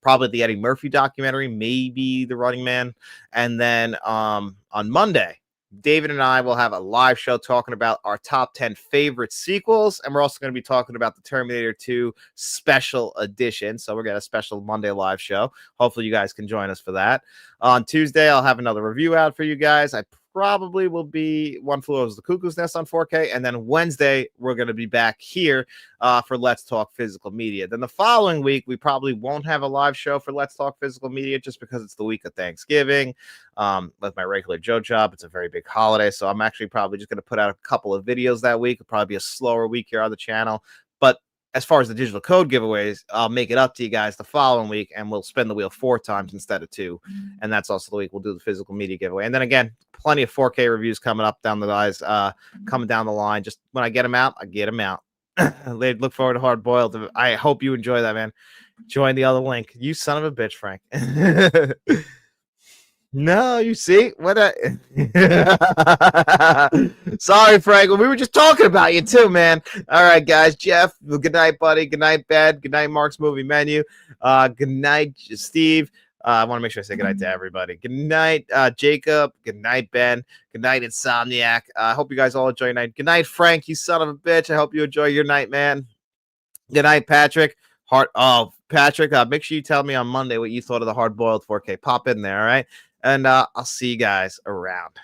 probably the Eddie Murphy documentary, maybe The Running Man. And then on Monday, David and I will have a live show talking about our top 10 favorite sequels. And we're also going to be talking about the Terminator 2 special edition. So we're getting a special Monday live show. Hopefully you guys can join us for that. On Tuesday, I'll have another review out for you guys. I probably will be One Flew Over the Cuckoo's Nest on 4K. And then Wednesday, we're going to be back here for Let's Talk Physical Media. Then the following week, we probably won't have a live show for Let's Talk Physical Media just because it's the week of Thanksgiving. With my regular Joe job, it's a very big holiday. So I'm actually probably just going to put out a couple of videos that week. It'll probably be a slower week here on the channel. But as far as the digital code giveaways, I'll make it up to you guys the following week, and we'll spin the wheel 4 times instead of 2. And that's also the week we'll do the physical media giveaway. And then again, plenty of 4K reviews coming up down the guys, coming down the line. Just when I get them out, I get them out. Look forward to Hard Boiled. I hope you enjoy that, man. Join the other link. You son of a bitch, Frank. No, you see what? Sorry, Frank. We were just talking about you too, man. All right, guys. Jeff, good night, buddy. Good night, Ben. Good night, Mark's Movie Menu. Good night, Steve. I want to make sure I say good night to everybody. Good night, Jacob. Good night, Ben. Good night, Insomniac. I hope you guys all enjoy your night. Good night, Frank. You son of a bitch. I hope you enjoy your night, man. Good night, Patrick. Patrick, make sure you tell me on Monday what you thought of the Hard Boiled 4K. Pop in there, all right? And I'll see you guys around.